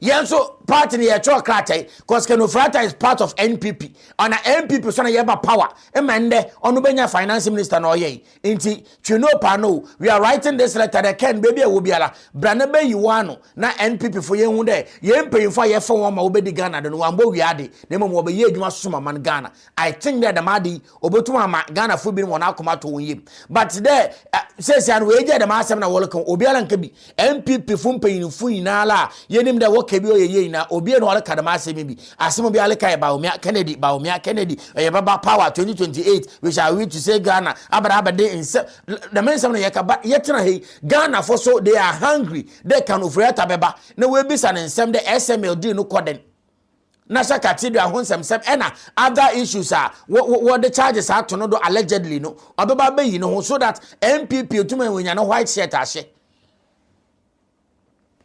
A: Yeah, so party ni echo krate because Ken Ofori-Atta is part of NPP. On a NPP so na yeba power. Emende onu benya finance minister no ye. Inti chuno pano we are writing this letter that Ken baby will be ala. Brane be yiwano na NPP for ye hunde. Ye mpayim for ye for one ma obedi Ghana no ambo wi ade. Na mo obe ye adwuma suma man Ghana. I think that the madi obetuma ma Ghana fu bi wona akoma to won. But there says an we je the masem na wolko obi ala nkabi NPP fu mpayim fu inala ye nim da kebi oye na obi no ala kadama asemi bi asemo bi ala kai ba Kennedy e baba power 2028 which I will to say Ghana abada dey in the men some na yetena he Ghana for so they are hungry they can Ofori-Atta beba na we bi san nsem the SMLD no koden Nasha Cathedral honsem sem ena other issues are what the charges are to no do allegedly no obeba be yi no so that MPP to me when you no white shirt ashe.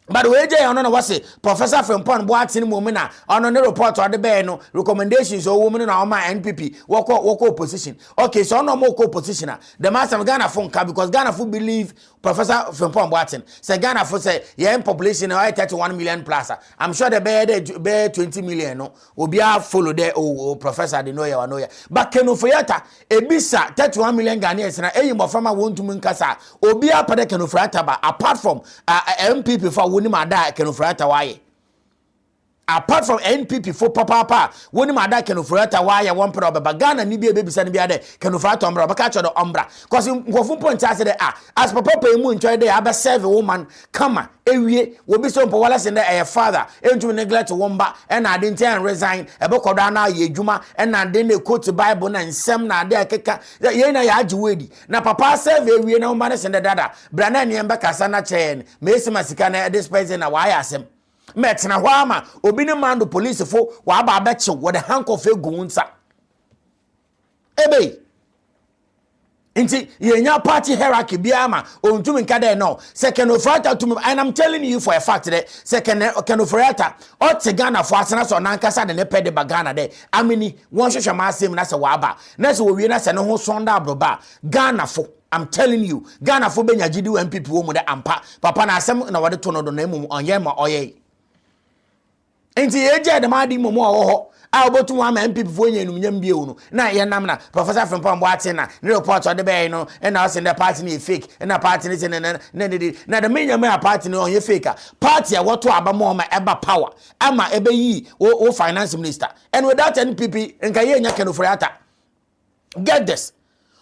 A: But we je ono na wase Professor Frimpong Boateng momena ono ne report or the be no recommendations o women na oma NPP woko opposition. Okay, so ono mo opposition the master Ghana phone ka because Ghana fu believe Professor Frimpong Boateng say Ghana fu say yen population na 31 million plus. I'm sure the be 20 million no obi a follow there o professor de no ya. But Ken Ofori-Atta ebisa 31 million Ghanaians na eyimo fama wontu nkasa obi a pade Ken Ofori-Atta ba apart from MPP for woni ma da Ken Ofori-Atta waye apart from NPP for papa woni ma da kenofurata wa ya one pro baba Ghana ni bia bisa ni bia de kenofurata ombra baka cho do ombra cause nkofo point ase de as papa pay mu ntwa de aba serve woman kama ewie wo bi so mpo wala se na father entum neglect womba e na ade nten resign e be kodo na ye adwuma e na ade na quote bible na nsem na ade akeka ye na ya age wedi na papa serve ewie na womba ne se dada bra na ne mba kasa na chen me ese masika na this person na wa ya asem metna ho ama obi ne mando police fo wa aba abeche wo de handcuff egunsa ebe inti yenya party hierarchy biama ontumi nkade no second ofrata to me, and I'm telling you for a fact that second ofrata o te Ghana for asena so nankasa de ne pede bagana de amini won hwehwe ma asem na se wa aba na se wo wie na se ne ho sonda abroba Ghana fo I'm telling you Ghana fo benya gidi MPP wo mu de ampa papa na asem na wode to no do na emu onye ma oye enti eje de ma di momo ho a obotu wa ma MPP fo nyenum nyam bie no na ye nam na Professor Frimpong Boateng na report ode be no e na say the party na fake e na party ni say na the main nyam party no onye fake party a woto aba mo ma eba power ama ebe yi o finance minister and without NPP nka ye nya kenoforiata get this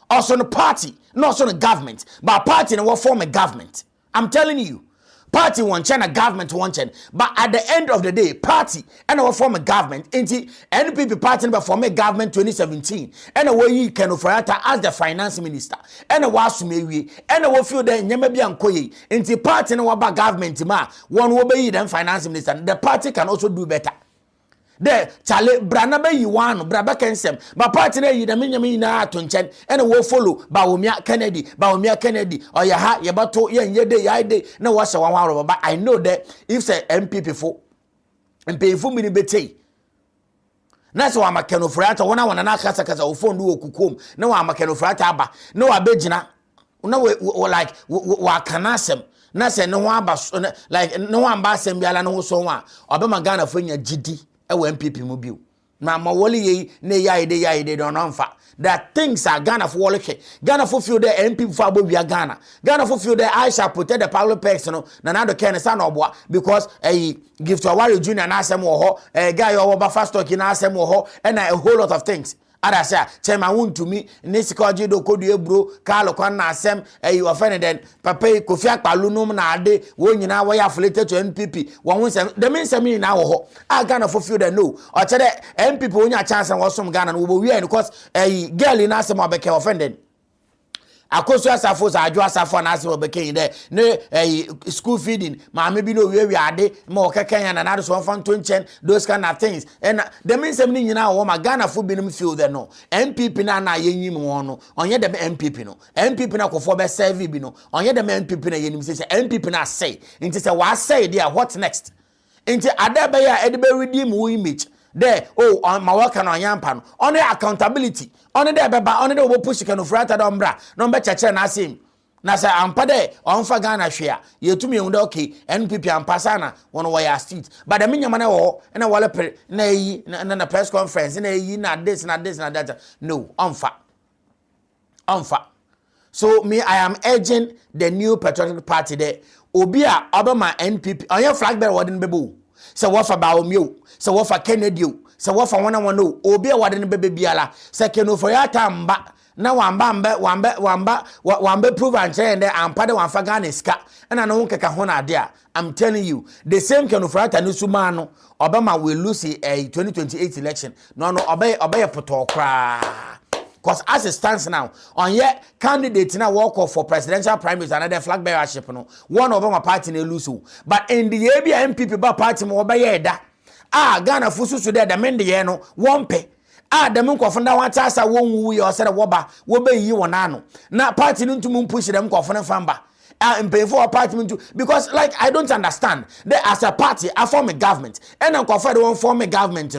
A: also the party not so the government but party na what form a government I'm telling you party one China government one China but at the end of the day party and our form a government into NPP party number form a government 2017 and away you can offerata as the finance minister and a wasumewi and a feel that nyama bi ankoye into party na waba government ma one will be the finance minister the party can also do better. De chale brana be yiwano braba kensem ba party na yi da menyame na atonchen ene wo follow ba womia Kennedy oya ha ye bato ye nyede ya de na wo hye wan waro ba I know that if say MPP fo MPP mi ni betei na so wa makenofrata wona na kasa wo phone do okukom na wa makenofrata aba na wa begina na we like wa kanasem na se ne ho aba like ne ho amba asem biala ne ho so wa obema Ghana fo nya gidi ewe MPP mu biu na ma wole ye na yaide don amfa that things are Ghana for wole Ghana for feel the MPP for abobia Ghana for feel the I shall protect the public person na do ken sa na oboa because Gift Awari Junior na asem wo ho guy wo ba fast talk na asem wo ho and a whole lot of things ada say chairman won to me nisikoji do kodu ebro Carlo Kwan na asem you offended then papa Kofi Akpalu num na ade wo nyina wo ya affiliated to MPP won say the mean say me na wo ho a Ghana for feel that no o che the MPP wonya chance and was some Ghana no wo we because girl na asem obeke offended akoso asafo za adwo asafo na asem obeke de ne school feeding ma me bi no we ade ma okeken na do so fan to nchen those kind of things and the mean say me nyina wo ma Ghana fo bi nim feel there no MPP na yenyim won no onye dem MPP no MPP na kofo be serve bi no onye dem MPP na yenim say MPP na say nti say wa say there what next nti adabe ya edebe redeem wo image there my work and on on the accountability on the beba on the push can frata dombra no be cheche na sim na say ampa there on fa Ghana hwea yetumi hu okay NPP ampasa na won wo ya street but the minyama na wo na wale na yi na press conference na yi na this na that no onfa so me I am urging the new patriotic party there obi a obama NPP on your flag bearer wodin bebo se wofa Baomio se wofa Kennedy se wofa wana no obi a wade ne bebe biala se kenoforiata mba na wamba prove and say and ampa de wanfa Ghana ska na no nkeka ho na ade a I'm telling you the same kenoforiata no suma no Obama will lose a 2028 election no obey potokra. Because as it stands now, on yet candidate now walk off for presidential primaries and another flag bearership, no one of them a party ne lose. But in the ABA MPP ba party mo ba yeda. Ghana fusu so there the men the no one pay. The mun kwafunda wan tasa won wu ye osere woba wo ba yi wonano. Na party no ntum push them kwafuna famba. And pay for a party because like I don't understand that as a party I form a government and I'm confided one form a government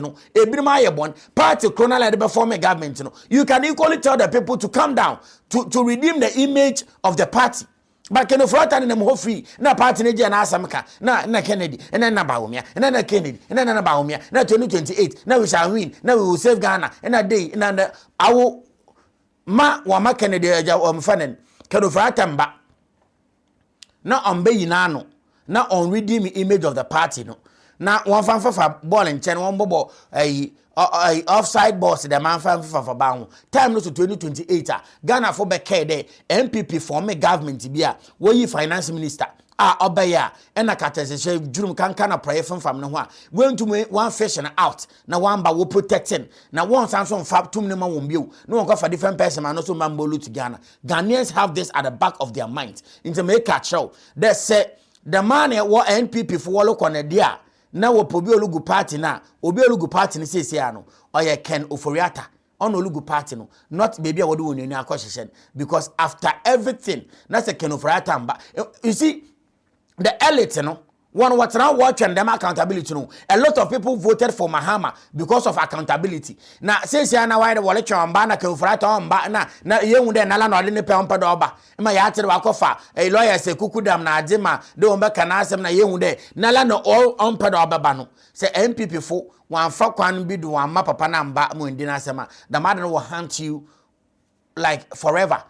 A: party chronological form a government you can equally tell the people to come down to redeem the image of the party but can front and them ho free na party na na asamka na Kennedy and then na Baumia and then na Kennedy and then na Baumia na 2028 now we shall win now we will save Ghana and a day and I will ma Kennedy fanen can front na on be yinano na on redeem image of the party no na one fan for ball and chen one bobo offside boss the man fan for bound time no to 2028 Ghana for be there MPP form a government bia where you finance minister obeya ena katese jurum kan na prayer from no ho a when to one fashion out na one ba wo protecting na one sanso fab tum ne ma won bio no one go for different person man also mambolu to Ghana. Ghanaians have this at the back of their minds into make a show they say the man what NPP for look on a dia na wo pobi olugu party na obi olugu party ni sese ano oye Ken Oforiatta on olugu party no not baby a wodu oni akoshishen because after everything that's a Ken Oforiatta mba you see the elite no one what now watch and them accountability no a lot of people voted for Mahama because of accountability na sese na why the wallet mba na Ken Oforiatta mba na yehu de na la no ne pe ompa do oba ma ya tere wakofa a lawyer say kukudam na adema de omba kana asem na yehu de na la no all ompa do oba no say MPP fo wan fa kwan bi do wan ma papa na mba mo ndi na asema the man will haunt you like forever.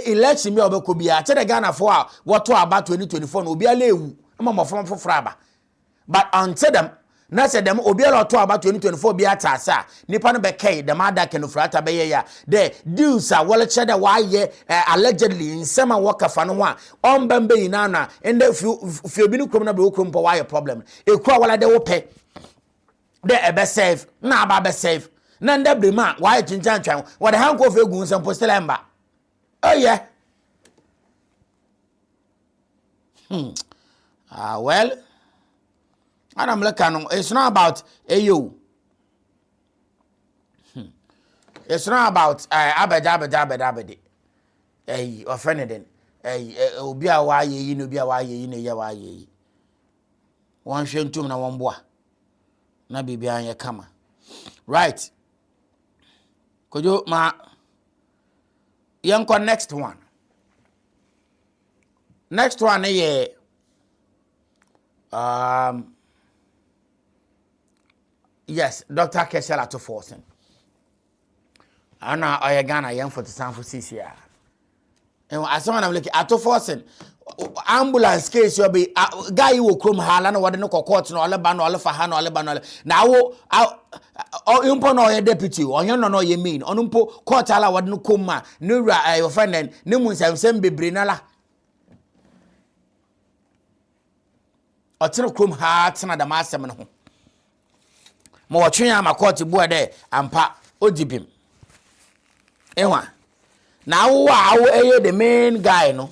A: Election me obeko bia tere Ghana for what to about 2024 no obi ala ewu ma from aba but until them na say them obi ala to about 2024 bia atasa nipa no be kai the mother Ken Oforiatta be ya the deals are well check the why allegedly in some work afa no ho a on bembe ina na and if you bi no krom na be okrom po why problem e kwa wala de wo pe de e be save na aba be save na nda ma why chinchan twan what the hand of egu nsem postel emba. Oh yeah. Well, and I'm looking. It's not about you. It's not about abed. Offended. Obia why ye no bia why ye no ya why ye. One shen two na one boy. Na bibia ye kama. Right. Could you ma Yanko next one. Next one is yes, Dr. Kesel Ato Forsen. Ana Oyagana young for the San Francisco. And as someone I'm looking Ato Forsen ambulance case you be guy you will come halana what no court no aleba no for han no aleba no now impo no deputy onye no ye mean onumpo court ala what no come no ra your friend ne mu nsem bebre nala otino krom ha tena da masem no ho mo wotwe ama court bu ade ampa odibim ehwa na wo eye the main guy no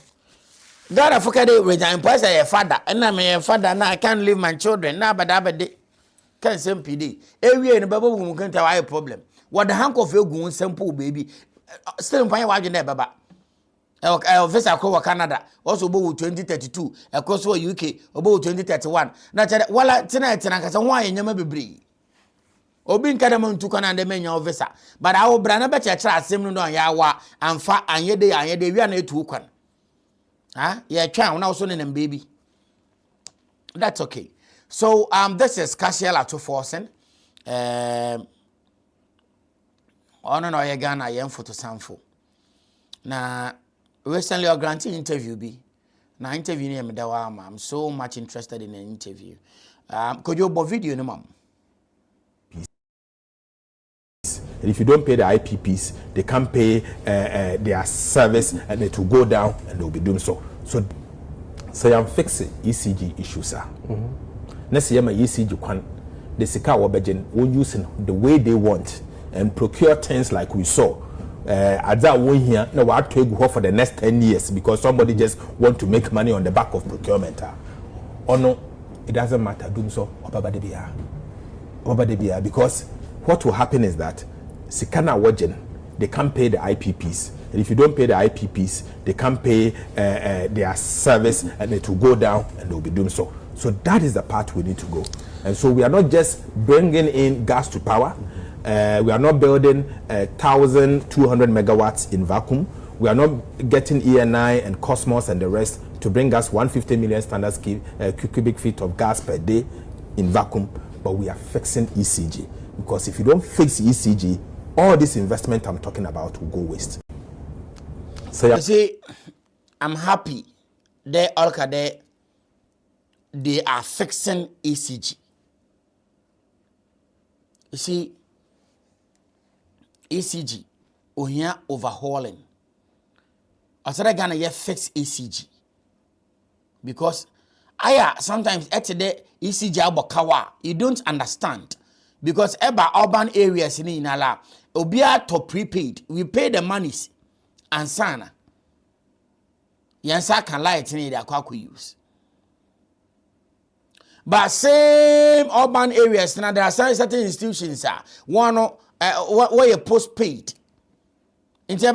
A: God have forget it with a father, and I'm a father, now I can't leave my children, now but abade can't send PD. Every in a baby who can't have a problem. What the hank of your goon simple baby still fine why you never back. I'll visit Canada, also about 2032, across UK, about 2031. Not that while tonight, and I can why you never be. Obin kadamon to Canada menu visa, but I will brand a better trust him on Yawa and fat and ye day we are no two can. Yeah, child now soon and baby. That's okay. So this is Kasiel Ato Forsen. On no Ghana I am for to sample. Now recently a grantee interview be. Now interview me dawa I'm so much interested in an interview. Could you bo video no mom?
I: And if you don't pay the IPPs, they can't pay their service and it will go down and they'll be doing so. So I'm fixing ECG issues, sir. Next year, my ECG can the Sika Wabajan will use the way they want and procure things like we saw. At that one here, no, I have to go for the next 10 years because somebody just want to make money on the back of procurement. Or no, it doesn't matter doing so. Because what will happen is that Sikana Wajen, they can't pay the IPPs. And if you don't pay the IPPs, they can't pay their service and it will go down and they'll be doing so. So that is the part we need to go. And so we are not just bringing in gas to power. We are not building 1,200 megawatts in vacuum. We are not getting ENI and Cosmos and the rest to bring us 150 million standard cubic feet of gas per day in vacuum. But we are fixing ECG. Because if you don't fix ECG, all this investment I'm talking about will go waste. So
A: you see, I'm happy they are fixing ECG. You see, ECG, ohia overhauling. Asada Ghana ye fix ECG. Because sometimes at the ECG abokawa, you don't understand. Because eba urban areas in Inala, obia to prepaid, we pay the monies and sana. Yansa can light in the aqua use. But same urban areas now there are certain institutions one where you postpaid. I'm not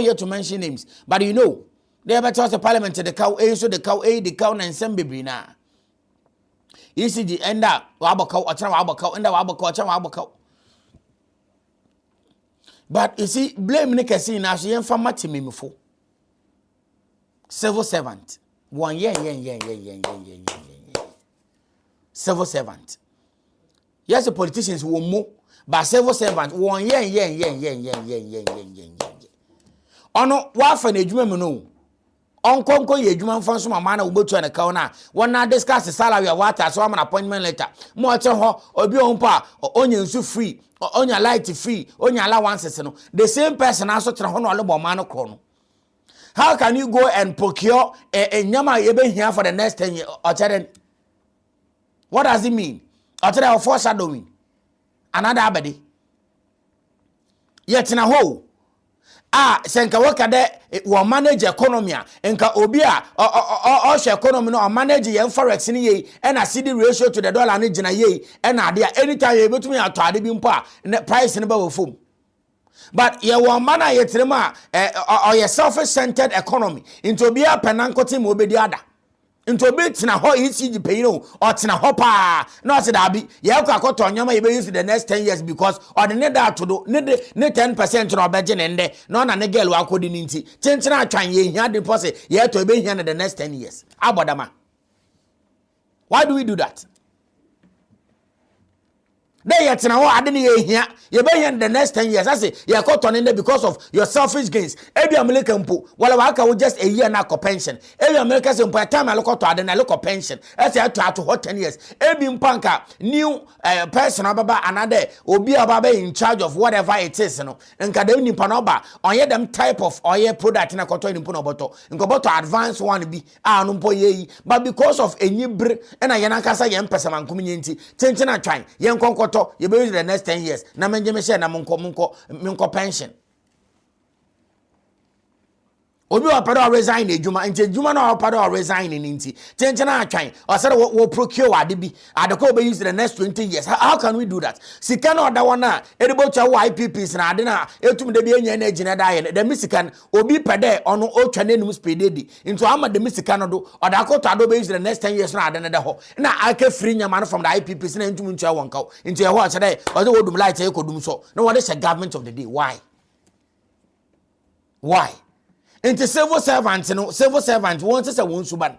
A: here to mention names, but you know, they better the parliament the cow, so the cow, the cow, and some baby now. You see the end up, but you see, blame Nick now, she ain't for Matty civil servant. 1 year. Civil servant. Yes, the politicians will move, but civil servant 1 year. Ono wafa na ejuma no. Onkonko ye ejuma mfa so mama na obotu na ka na. Won na discuss salary water so am an appointment letter. Mo ate ho obi ompa onye nsu free, onya light free, onya allowances no. The same person aso tena ho no olebo ma no kro no. How can you go and procure a nyama yebe here for the next 10 years? What does it mean? Or foreshadowing. Another abadi. Yet in a hole. Senka worker there will manage economy. Enka obia or economy no manage yen forex ni ye and a CD ratio to the dollar ni jina ye and idea anytime you able to me at bimpa price in the foam. But ye one man yetrema or your self-centered economy into be a penankoti mobedi ada. Into be tina ho ECG pay no or tina hopa no say that be ye kwa koto nyama ye be use the next 10 years because or the need that to do need 10% no budget ende no na ne girl wa kodi ninti chenchena atwan ye hia deposit ye to be hia the next 10 years abodama. Why do we do that? They yet now adeni here. You be here in the next 10 years. I say you are caught on in there because of your selfish gains. Every American po, while I can just a year now pension. Every American say by time I look at adeni look pension. I say I to hot 10 years. Every mpanka new person ababa another obi ababa in charge of whatever it is. No, and kadeni panoba on ye them type of oil product in a cotton in punoboto. And to advance one be numpo ye. But because of a new break and I yanakasa yem person community, tension trying yen konkoto. You be the next 10 years. Na menje share na munko pension. Obi wa pado resign ejuma nti ejuma na pado resign nti tenchena atwan o say we procure ade bi adeko be use the next 20 years. How can we do that? Sika na oda wona edibo cha IPPs na ade na etum de bi enya na agina da ye the misikan obi pede ono otwa na num speed dey into ama the misika no do oda akoto ado be use the next 10 years na ade na de ho na aka free nyama from the IPPs na ntum ntua wonka into ye ho a say o say wodum light e kodum so no what is the government of the day? Why into civil servants, no civil servants wants us a one suban.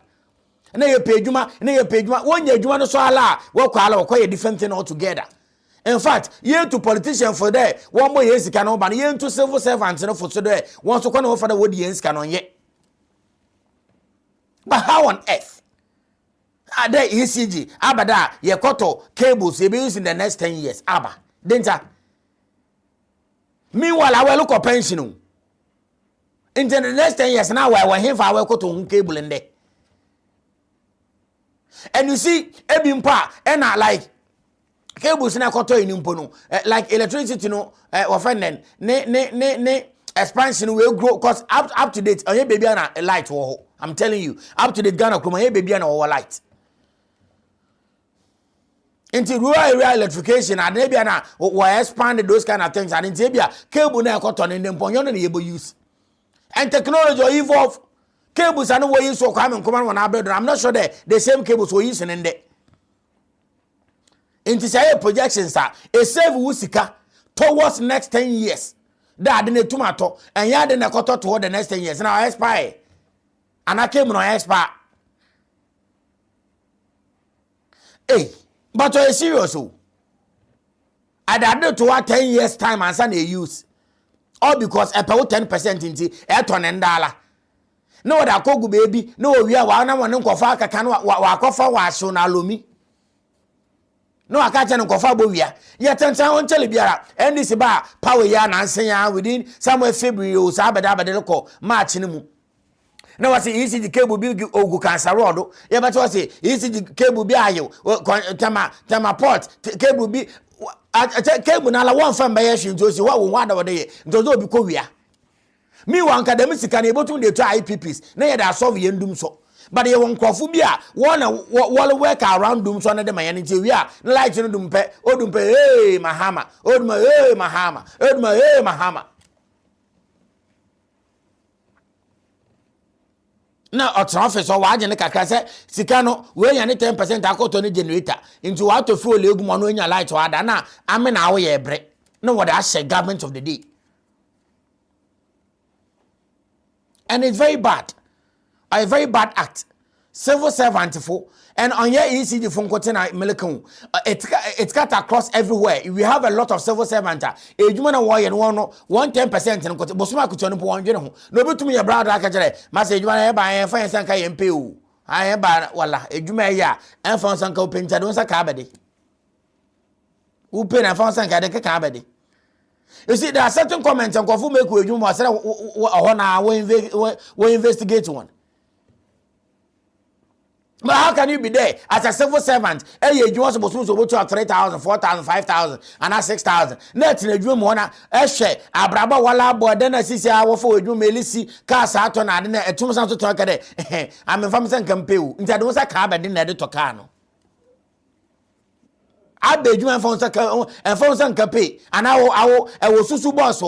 A: And then you pay Juma, one year Juma no so ala, work ala quite a different thing altogether. In fact, you to politician for there, 1 more years can open, you to civil servants no for so there, once to come over the wood years can on yet. But how on earth? Are there ECG, Abada, Yakoto, cables, you be using the next 10 years, Abba, Denta. Meanwhile, I will look at pension. In the next 10 years now, we're here for our cotton cable in there. And you see, Ebimpa, and I like cables in a cotton in Impono, like electricity, no, or friend, ne expansion will grow because up to date, a baby and a light. I'm telling you, up to date Ghana, come a baby and a light. Into rural area electrification, and maybe we expanded those kind of things, and in Tibia, cable na cotton in the Ponyon and able use. And technology will evolve. Cables are no way use for coming command on our brother. I'm not sure that the same cables were using in there. Into say projections are a save Wusika towards next 10 years. That didn't tomato and ya didn't quarter toward the next 10 years. Now I expire. And I came on expire. Hey, but you're serious. I did to what 10 years time and Sunday use. All because a 10% into a ton and dollar. No, that Kogu baby, no, we are one and one coffee can walk off our soon alumi. no akacha no kofa bo wia ye tentan on tele biara ndc ba power ya na nsen ya within somewhere February o sa abada leko March ni mu na wase ECG cable bi ogu cancer road ye beto wase ECG cable bi ayo tama port cable bi cable na la won fam ba ye hwe ntosi wa wo ada wode ye ntozo obi ko wia mi wan academic sika na ebotun de to IPPs na ye da solve ye ndum so but ye won krofo bi a wona work around dum so na de maye nti wi a na light no dum pe odum pe hey mahama odum hey mahama odum hey mahama na office o waje ne kakra se sika no we nya ne 10% akoto ne generator into wa to fuel egum no nya light wa da na ame na wo ye bre no what I say government of the day. And it's very bad. A very bad act. Civil servant for and on your ECG from Kotena Melikon. It's cut across everywhere. We have a lot of civil servants. A human away and 110% and Bosuma Kuton one general. No but to me a brother Akajare, Master Juana by and Fine Sanka and Pew. I am bad walla, a Jumaya and found Sanko Pinta don't Sakabadi. Who pin and found Sanka de Kabadi. You see, there are certain comments on Kofu make with you must we investigate one. But how can you be there as a civil servant? You are supposed to go to 3,000, 4,000, 5,000, and not 6,000. Net in a dream one, Eshe, Abraba Walla boy, then I see our for you Melisi, Casaton, and a 2,000 to talk at it. I'm a famous and compel. Instead, was a cab and didn't Tocano. I beg you and found some cape, and I was Susu boss.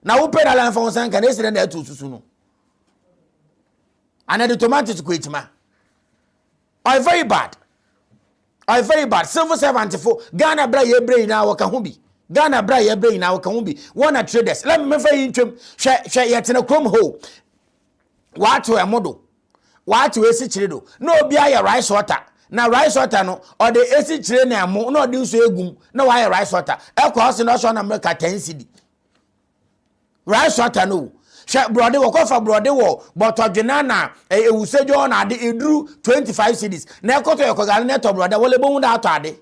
A: Now, who paid a line for some can incident there too soon. And the tomatoes quit, ma. I'm very bad. Civil servant for Ghana Bray brain our Kahumbi. Ghana Bray brain our Kahumbi. One at traders. Let me say in trim, share yet in a chrome hole. What to a model? What to a situation? No, be a rice water. Na rice water no or the AC train na mo no dey so egum na why rice water e ko so na so na America 10 cedi rice water no she brode wo ko fa brode wo but odwena na ewusejo na ade eduru 25 cedis na ekoto ekogale na to brode wo le bohu da ato ade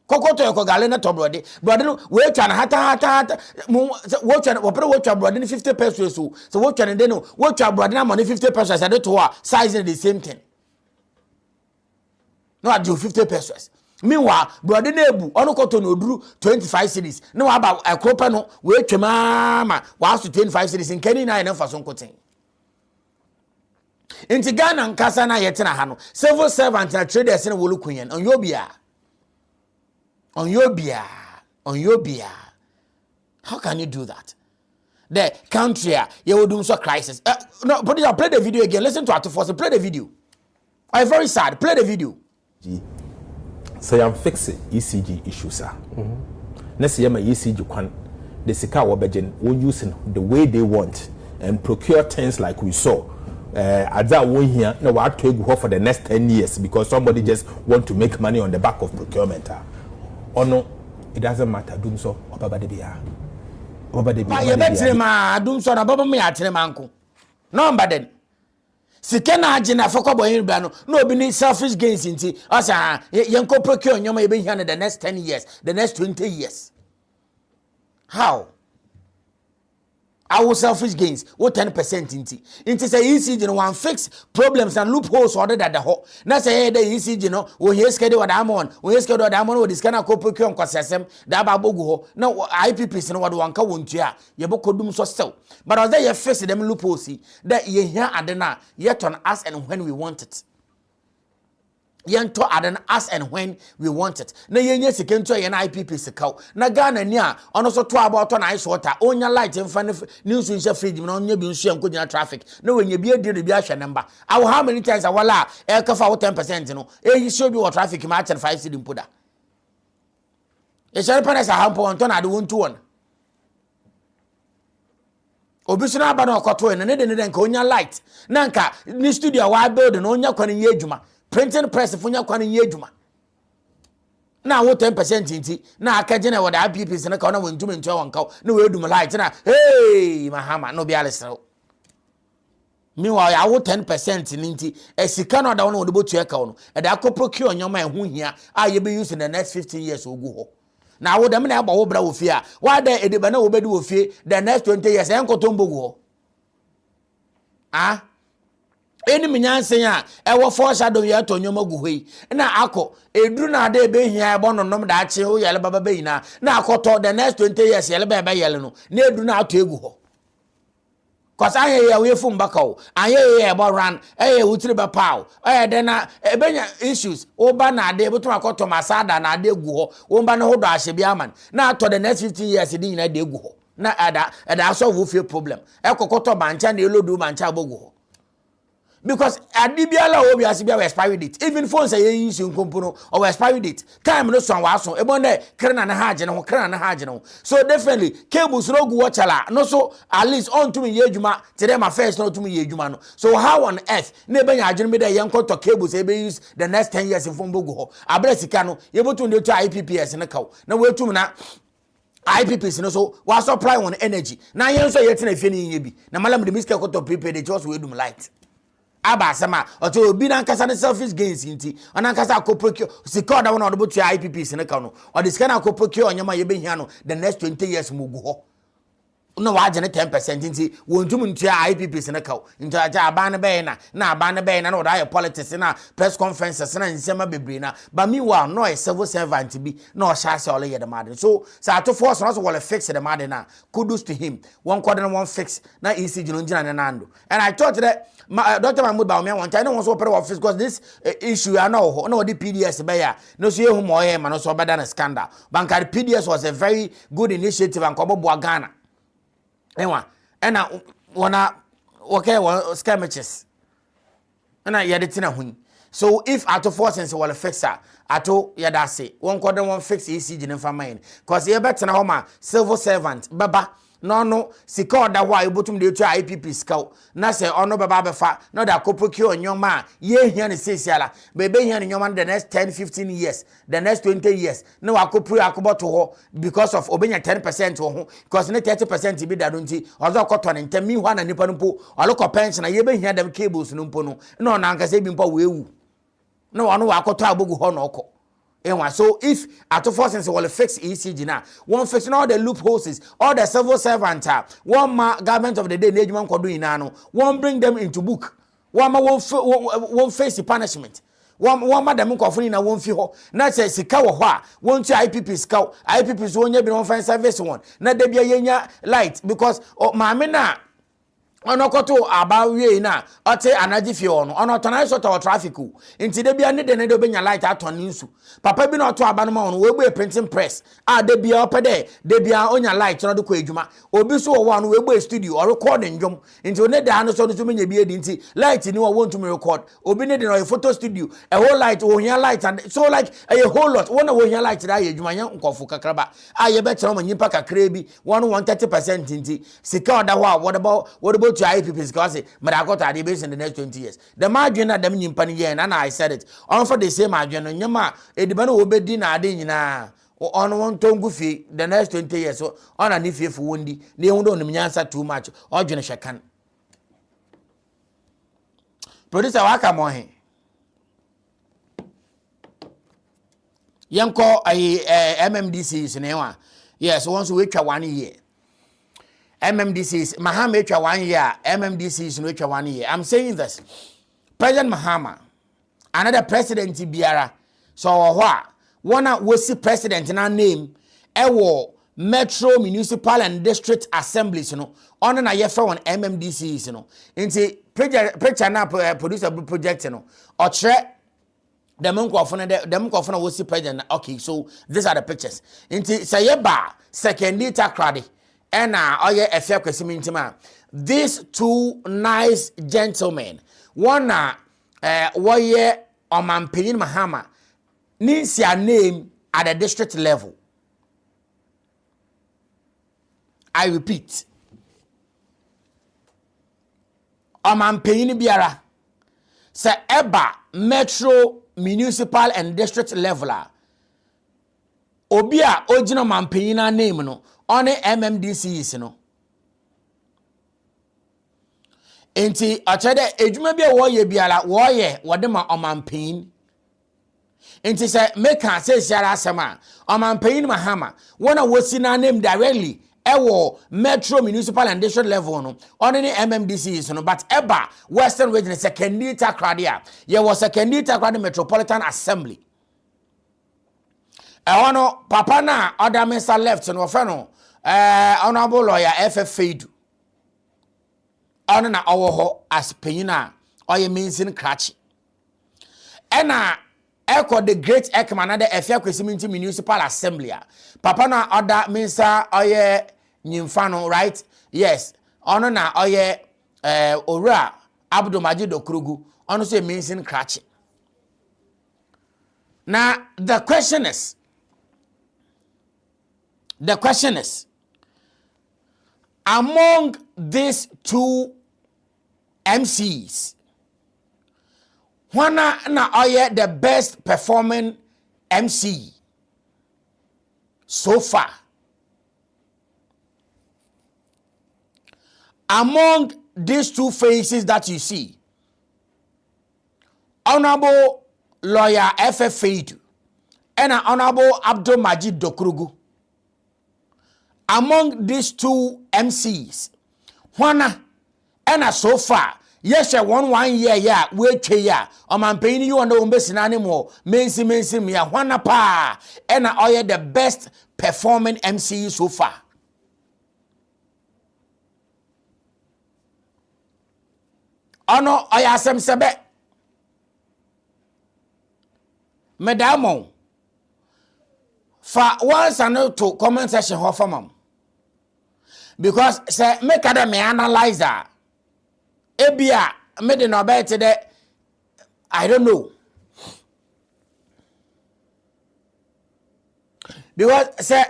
A: kokoto ekogale na to brode no we twa na hata wo twa wo pre wo twa brode ni 50 pesos so wo twa ne de no wo twa brode na money 50 pesos ade to size the same thing. No, I do 50 pesos. Meanwhile, brother Nebu, on koto no dru 25 cities. No about a cropano, wait to mama, whilst to 25 cities in Kenny and for some cotton. In Tigana and Casana Yetana Hano, civil servants and traders in Wolukuyan on your beer. How can you do that? The country, you will do so crisis. No, but I'll play the video again. Listen to Atufosi, play the video. I'm very sad. Play the video.
I: So I'm fixing ECG issues. Next year, my ECG kwan the sika wabejen will using the way they want and procure things like we saw. At that one here, no, I take for the next 10 years because somebody just want to make money on the back of procurement. Or no, it doesn't matter. Doom so, Baba de Bia. Baba de Bia.
A: You better ma doom so na Baba me atene manko. No, but then. Sikena agina fokobo hinbano no be ni selfish gains inti asa yenko procure nyoma ebe hia the next 10 years the next 20 years how our selfish gains what 10% inti say ECG no one fix problems and loopholes order that the ho na say the ECG no we here schedule what amon we here schedule that amon we this kana ko procure nkwasesem da ba bogu ho na IPPs no what one ka wontua ye bokodum so sell but as they fix them loopholes that ye here adena yet on us and when we want it yento aden as and when we want it na yenye sikento ye na IPP sikaw na Ghana ni a ono so to about on ice water onya light mfa ne news nse fridge na onya bi nsu enko gina traffic na wenye bi edi bi ahwe number how many times awala e kafa 10% no e show bi wa traffic ma 5 cedi mpoda e share panes a hampo on to na de wontu won obisuna aba na okoto ne de nka onya light na nka ni studio wa build na onya kwan ye adwuma printing press funya kwan ye adwuma na wo 10% inti na akaje na wo da IPPs na ka na wontum ntua wonka na we adum light na hey mahama no bi alesrew Meanwhile, I will 10% ninti. A sikano da one odo to account. And I could procure your man who here are you be using the next 15 years or go. Now would them about obra with fear. Why there edibana obedu with fear the next 20 years uncle Tombo? Ah? Any minyan saying, I will foreshadow ya to your mogu. Na ako, a do not de be here born on nom that chill yellow baba bayna. Now koto the next 20 years yellow baba yellow. Near do not to go. Cause I hear we from Bako, I hear about run, Utriba Pow, then issues, Obana, de Butuako to Masada, and I de go, Ombana Hoda Shibiaman. Now to the next 15 years, it didn't de go. Na ada, and I saw who feel problem. Ekokoto Banchan, the Ludu Manchabogo. Because at Dibiala obviously be expiry date. Even phones say use in compono or expiry date. Time no son was so ebonde kran na hajeno kran na hajeno. So definitely cables no go watchala. No so at least on to me yejuma today my first no to me yejuma no. So how on earth nebe ya adwene me dey yanko to cables e be use the next 10 years in phone bogo ho. Abresika no yebo to ndey to IPPS na kaw. Na we to na IPPs no so wa supply on energy. Na yen so yet na fie ni yebi. Na malam de miska ko to prepaid they just we do light. Aba sama oto obi na nkasa ne selfish gains nti ona nkasa akopokio sika da wona odo to IPPs ne ka no o de sika na akopokio onyama ye behia no the next 20 years mugu ho no wa agene 10% nti wontum ntua IPPs ne ka nti aja aban ne be na aban ne be na no da politics na press conferences na nsema bebre na but meanwhile no a civil servant bi na o sha se ole ye the mad so to force no so will fix the mad na kudos to him one quarter one fix na ECG no ngina ne nando and I thought that Dr. Mahmoud Bawumia want I know what's open office because this issue I know no the PDS be ya no so you mo e ma no so better than scandal bankari PDS was a very good initiative and kobo Ghana enwa ena wana okay skirmishes ena yede tina hun so if ato forces will fix her ato yada say one quarter one fix ECG ne fa mine because you better na homa civil servant baba no sika oda wa ebotum de tu IPP sika na se ono baba befa no da kopokio nyoma ye hia ne sesiala bebe hia ne nyoma the next 10-15 years the next 20 years no akopu akoboto ho because of obenya 10% ho because ne 30% bi da donti ozo koto ne ntem mi ho na nipa no po oloko pension na ye be hia dem cables no po no na ankasa bi mpa wewu no ono wa akoto abogu ho no oko. So if at forces will fix ECG now, one fixing all the loopholes, all the civil servants, one government of the day, Nejman Koduinano, one bring them into book, one won't face the punishment. One madam Kofina won't feel not say Sikawa, won't you IPP scout, IPP's won't be on fine service one, not the Bianya light because Mamina. Ono koto abawie na ote anaji fie ono ono tona so to traffic nti de bia ne de ne do benya light aton nsu papa bi na oto aba no ma ono we gbe printing press a de bia opede de bia onya light no de ko adwuma obi so wo ano we gbe studio or record ndwom nti one da no so no menya bi edi nti light ni wo want to record obi ne de no photo studio a whole light wo hia light and so like a whole lot wona wo hia light da ye adwuma nya nkofu kakraba a ye betre ma nyipa kakra bi 130% nti sika oda ho a what about to IPPs because but I got a base in the next 20 years. The margin at them in Panian and I said it. On for the same margin on Yama, a debano will be dinner adina on one tongue goofy the next 20 years so on an if you for windy, they don't answer too much or Jonisha can. Producer Wakamohe Yanko a MMDC is in yes, once we 1 year. MMDCs, Mahama 1 year, MMDCs in 1 year. I'm saying this. President Mahama, another president Biara, so what? One was the president in our name, Ewo Metro Municipal and District Assemblies, on a year for MMDCs, into preacher now producer project, or tre. The Democrat was the president. Okay, so these are the pictures. Into Sayeba, second data crowd. And these two nice gentlemen, one Oman Penin Mahama, needs your name at the district level. I repeat, Oman Penin Biara, Sir Eba Metro Municipal and District Leveler. Obia original man Penina name no. On a MMDC is no. Enti achede ejuma bia wo ye biala wo ye wode ma omanpain. Enti say make an say siara asema omanpain mahama wona wosi na name directly ewo metro municipal and district level no on any MMDC so no but eba Western Region secondary takradia ye was secondary takradi Metropolitan Assembly ono papa na other minister left no fe no honorable lawyer FF Feidu ono na owo as penyina oye mensin krachi ena eko the great Ekman na the Efia Kwesiminti Municipal Assembly papa na other minister oye nyimfano right yes ono na oye Owura Abdul Majid Okurugu ono so mensin krachi. Now the question is among these two MCs, Wana na oye the best performing MC so far. Among these two faces that you see, Honorable Lawyer FF Feidu and Honorable Abdul Majid Dokurugu. Among these two MCs, Wana and so far, yes, 1 year, yeah, wait, yeah, I'm paying you on the umbes animal, mensi, me, Wana pa, and I the best performing MC so far. Ono, I ask him, Sebe, Madame, for once I know to comment section, for mom. Because say make them me analyzer. Ebia me the no bet today. I don't know. Because say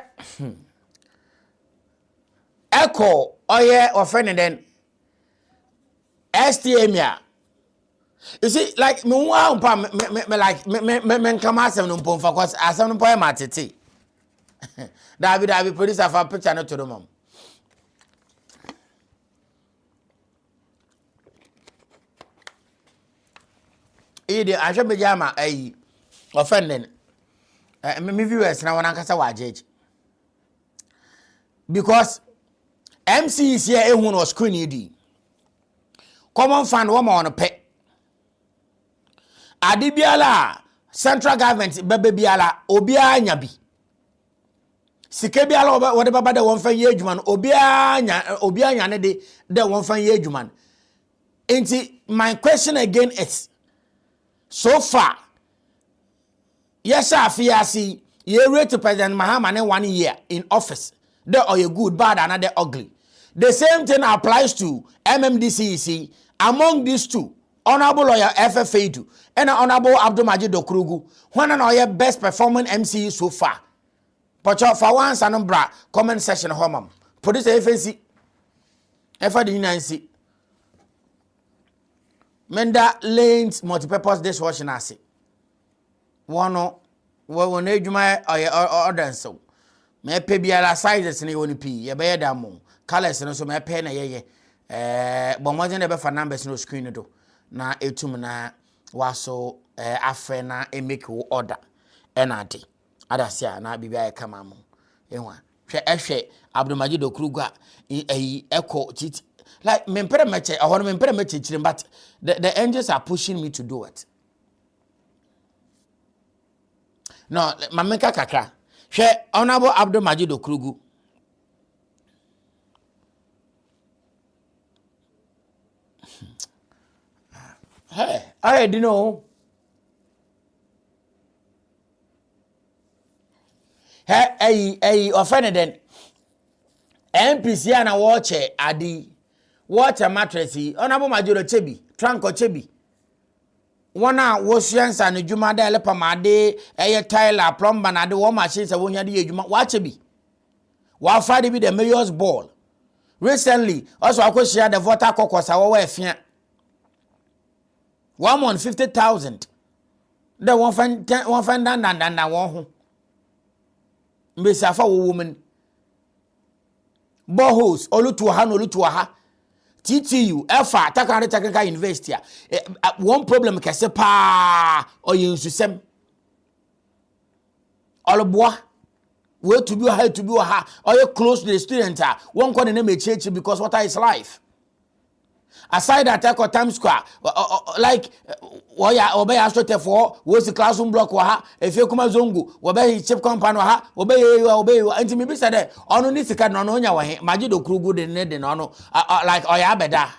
A: echo oye offending then STMia. You see, like me like me come asem no pon for cause asem no poe matete. David producer for picture no to the mom. I should be jama a offending me viewers na wana kasa wa judge because MC is here ehun no screen idi common fan wo ma on pe adibiala central government bebe biala obia nya bi sike biala wo de baba de won fan ye adwuma no obia nya ne de won fan ye adwuma enti my question again is so far, yes, I see you rate to President Mahama 1 year in office. They are you good, bad, and they ugly. The same thing applies to MMDCEC. Among these two, Honorable Lawyer FF Feidu and Honorable Abdul Majid Dokurugu, one and your best performing MC so far. But for once, and bra comment section home. Produce FNC. FDNC. Menda Lanes multipurpose dishwashing asset. One when ejuma or order so. Me pay biala sizes ni woni pi. Ye be da mo. Colors no so me pay na ye. But mo jene be for numbers no screen do. Na etum na waso afre na e make order. Enade. Adasia na bibia e kama mo. Enwa. Hwe Abdul Majid Okurugu echo titi. Like mempere meche, I want mempere meche, but the angels are pushing me to do it. No, mameka kakra. She Honorable Abdul Majid Okurugu. Hey, I didn't know. Hey, offended then. MPC and a watch adi. Water mattressy, Honorable Majoro Chebi, Tranko Chebi. Wana wosians and Juma de Lepamade, a Tyler, plumber, and the war machines of one year, watch be. While Friday be the mayor's ball. Recently, also I could share the voter caucus our way. 150,000. The one fan down and one. Miss Afa woman. Bohos, Olutuaha, TTU Alpha Takari Takaka University one problem kese pa oyensusem Oloboa where to be or how to be or how or you close to the student one can name a church because what is life. Aside that I Times Square like obey astrote for was the classroom block wa if you come zongu obey chip company ha obey and me be said on this card no nya wa majido krugu de ne de no like oya beda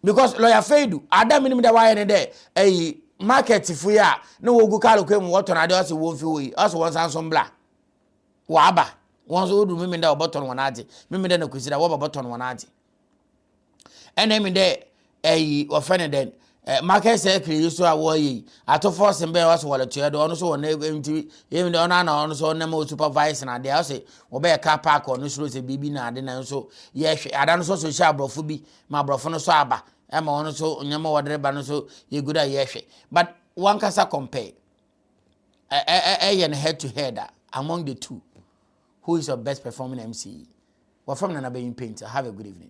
A: because lawyer Fedu adam minimum da why there eh market fu ya no wo gu kalo kwem water na de us wo fi we us one sansom bla wa aba won so do me da button won ade me da na kusira wo button won ade and me there offended then market secretary so awoyi ato force mbe was wala tuedo ono so wona enti even the ona na ono so na mo supervise na dey say wo be car park ono so se bibi na ade na so ye hwe ada no so social brofo bi ma brofo no so aba e ma ono so nyama wodere ba no so ye good ye hwe but one kasa compare head to head among the two who is your best performing MC. We're from Nana Bay Painter. Have a good evening.